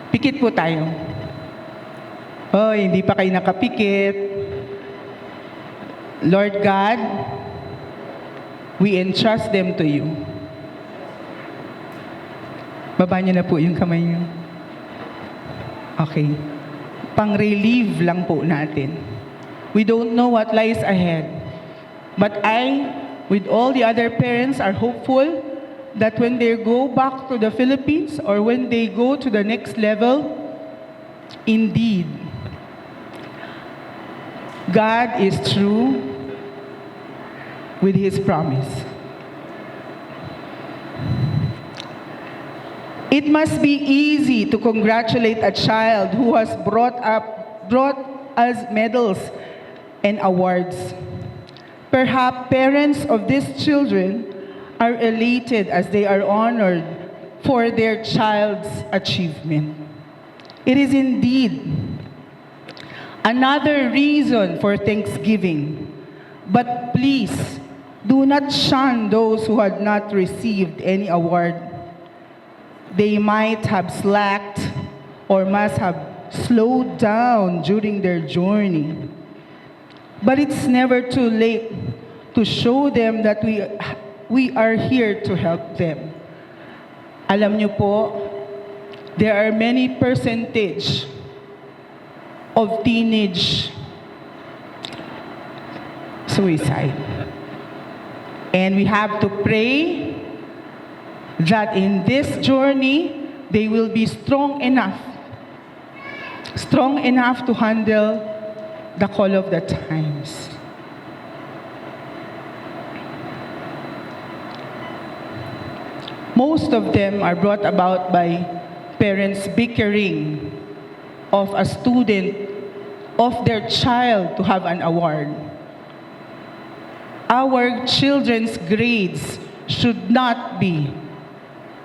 Pikit po tayo. Oh, hindi pa kayo nakapikit. Lord God, we entrust them to you. Baba niyo na po yung kamay niyo. Okay. Pang-relieve lang po natin. We don't know what lies ahead. But I, with all the other parents, are hopeful that when they go back to the Philippines or when they go to the next level, indeed, God is true with His promise. It must be easy to congratulate a child who has brought us medals and awards. Perhaps parents of these children are elated as they are honored for their child's achievement. It is indeed another reason for thanksgiving. But please, do not shun those who had not received any award. They might have slacked or must have slowed down during their journey. But it's never too late to show them that we are here to help them. Alam niyo po, there are many percentage of teenage suicide. And we have to pray that in this journey, they will be strong enough to handle the call of the times. Most of them are brought about by parents bickering of a student, of their child to have an award. Our children's grades should not be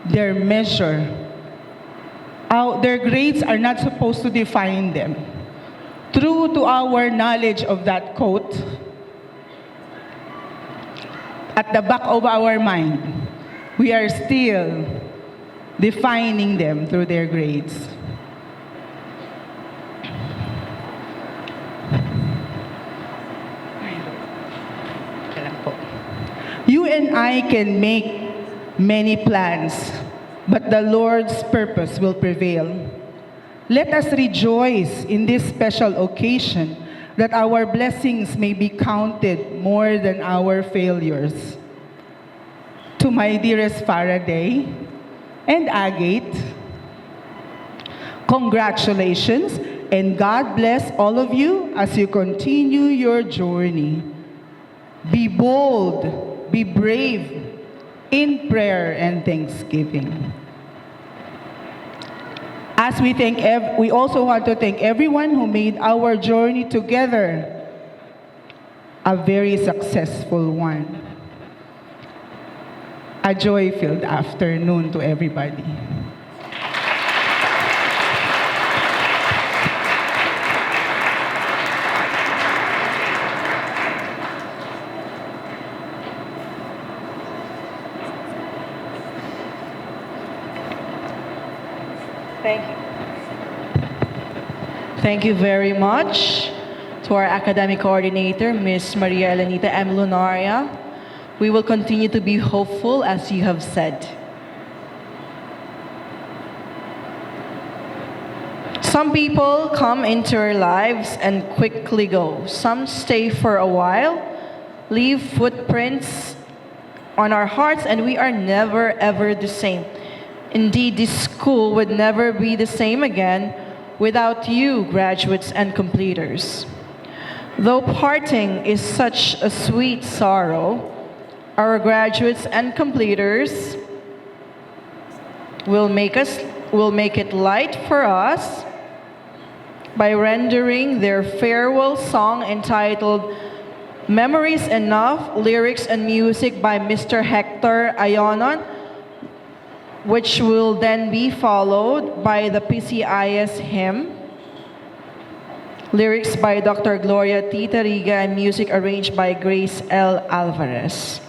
their measure. Their grades are not supposed to define them. True to our knowledge of that quote, at the back of our mind, we are still defining them through their grades. You and I can make many plans, but the Lord's purpose will prevail. Let us rejoice in this special occasion that our blessings may be counted more than our failures. To my dearest Faraday and Agate, congratulations and God bless all of you as you continue your journey. Be bold, be brave in prayer and thanksgiving. As we also want to thank everyone who made our journey together a very successful one. A joy-filled afternoon to everybody. Thank you. Thank you very much to our academic coordinator, Ms. Maria Elenita M. Lunaria. We will continue to be hopeful as you have said. Some people come into our lives and quickly go. Some stay for a while, leave footprints on our hearts, and we are never ever the same. Indeed, this school would never be the same again without you, graduates and completers. Though parting is such a sweet sorrow, our graduates and completers will make it light for us by rendering their farewell song entitled Memories Enough, lyrics and music by Mr. Hector Ayonon, which will then be followed by the PCIS hymn, lyrics by Dr. Gloria Tita Riga, and music arranged by Grace L. Alvarez.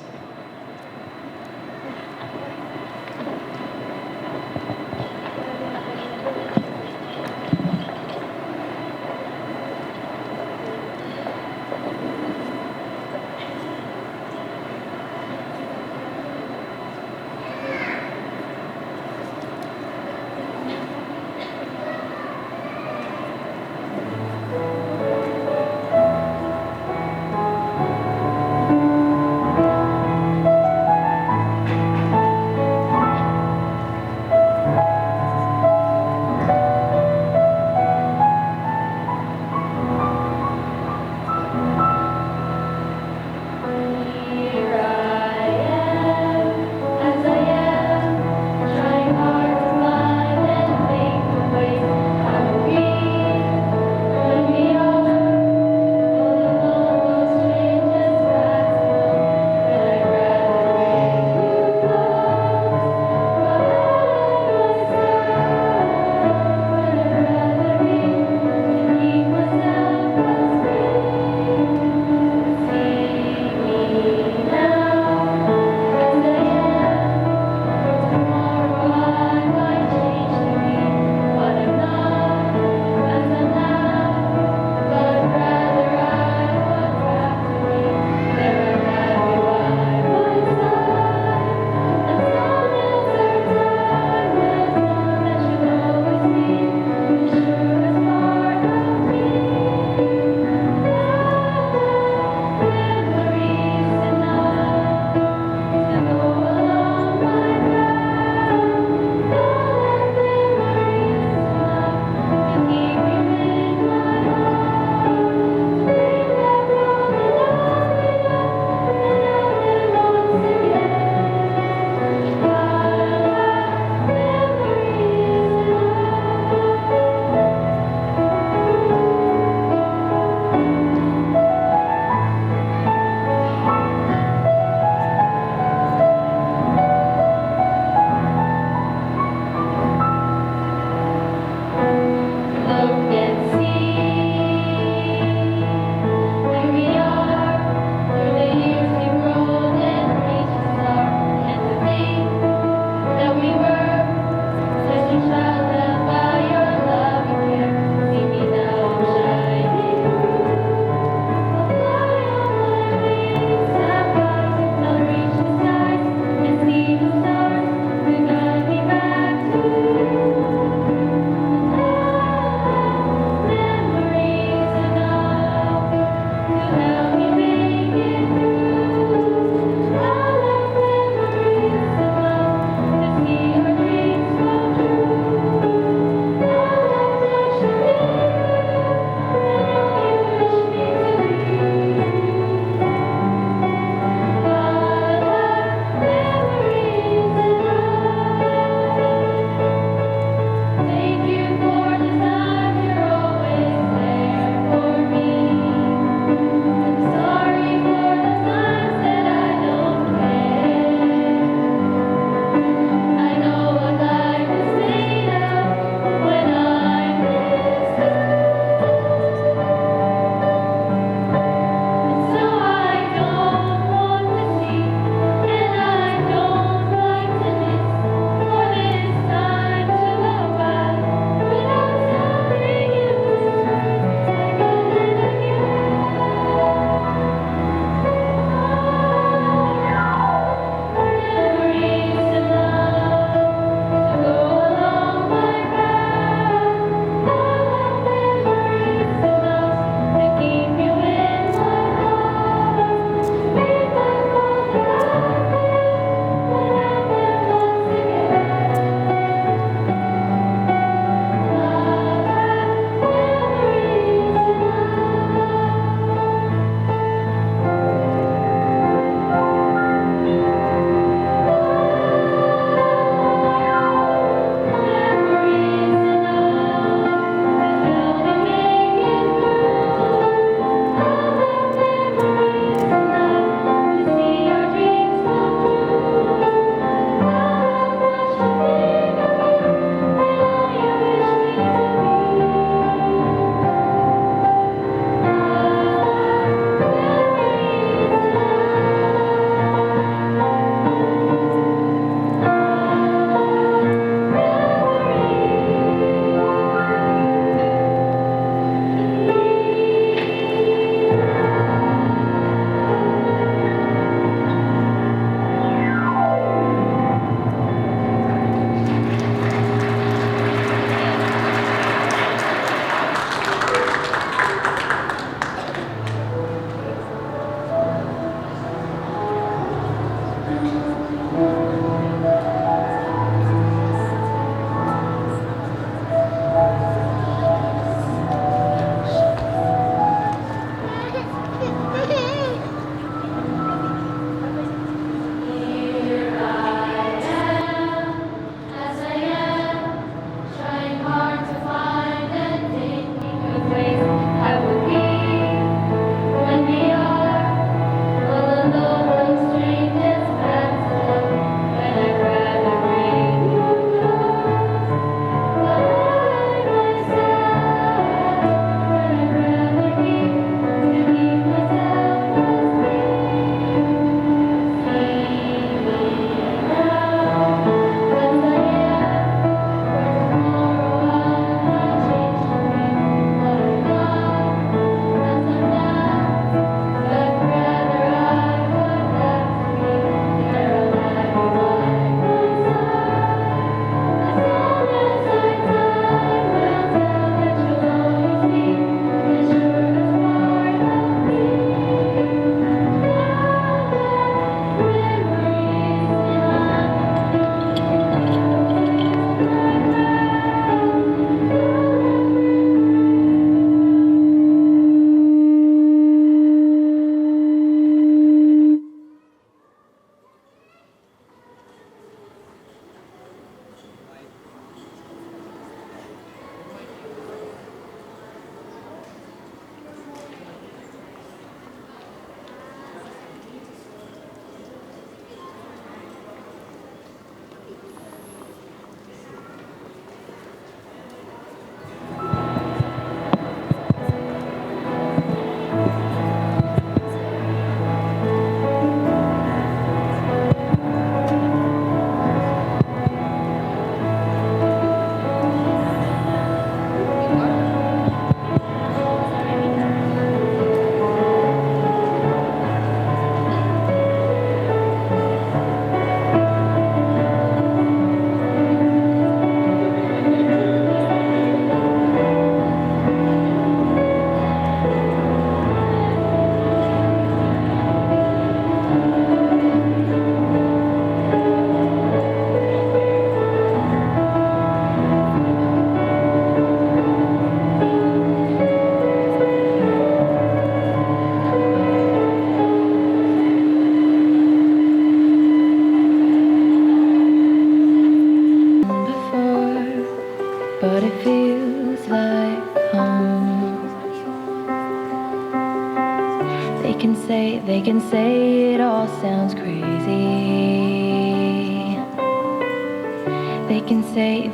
can say it all sounds crazy.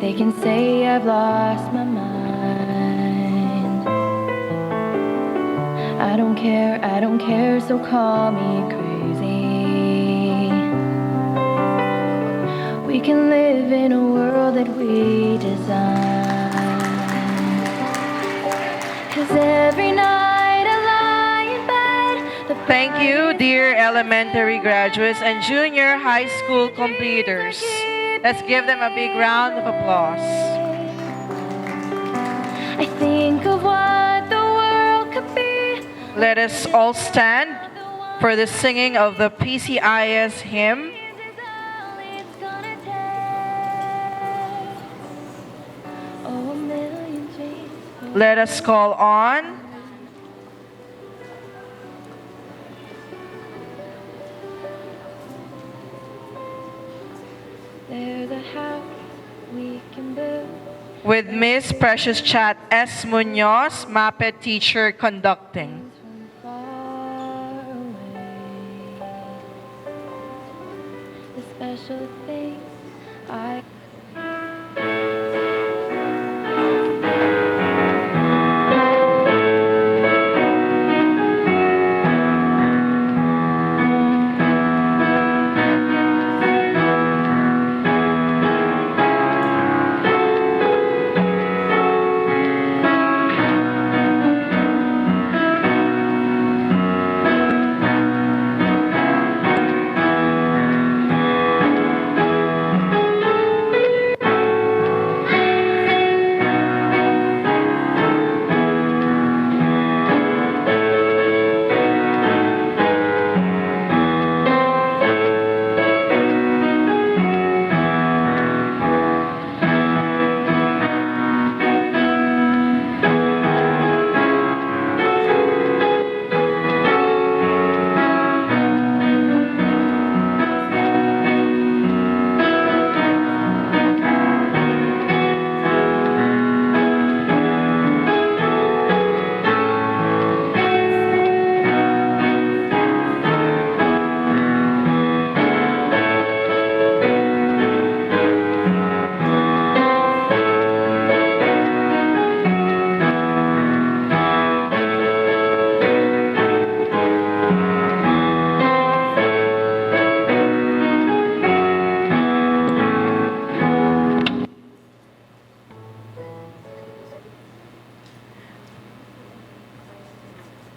They can say I've lost my mind. I don't care, so call me crazy. We can live in a world that we design. 'Cause every night I lie in bed. Thank you, dear elementary graduates and junior high school completers. Let's give them a big round of applause. I think of what the world could be. Let us all stand for the singing of the PCIS hymn. Oh, a million dreams. Let us call on There's a house we can build. with Miss Precious Chat S. Munoz, MAPED teacher, conducting. From far away. The special things I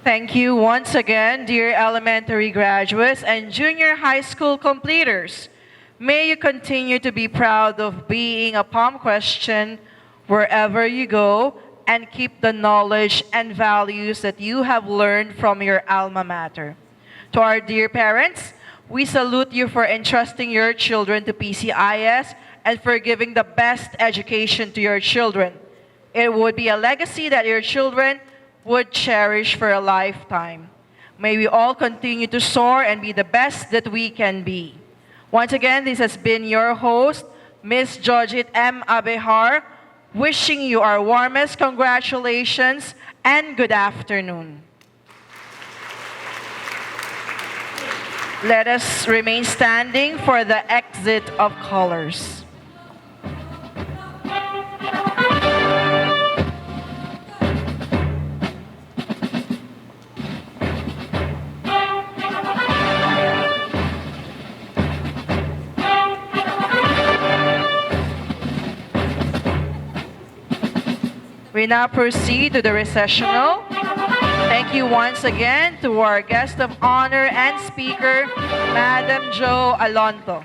Thank you once again, dear elementary graduates and junior high school completers. May you continue to be proud of being a Palm Question wherever you go and keep the knowledge and values that you have learned from your alma mater. To our dear parents, we salute you for entrusting your children to PCIS and for giving the best education to your children. It would be a legacy that your children would cherish for a lifetime. May we all continue to soar and be the best that we can be. Once again, this has been your host, Miss Georgette M. Abehar, wishing you our warmest congratulations and good afternoon. Let us remain standing for the exit of colors. We now proceed to the recessional. Thank you once again to our guest of honor and speaker, Madam Jo Alonto.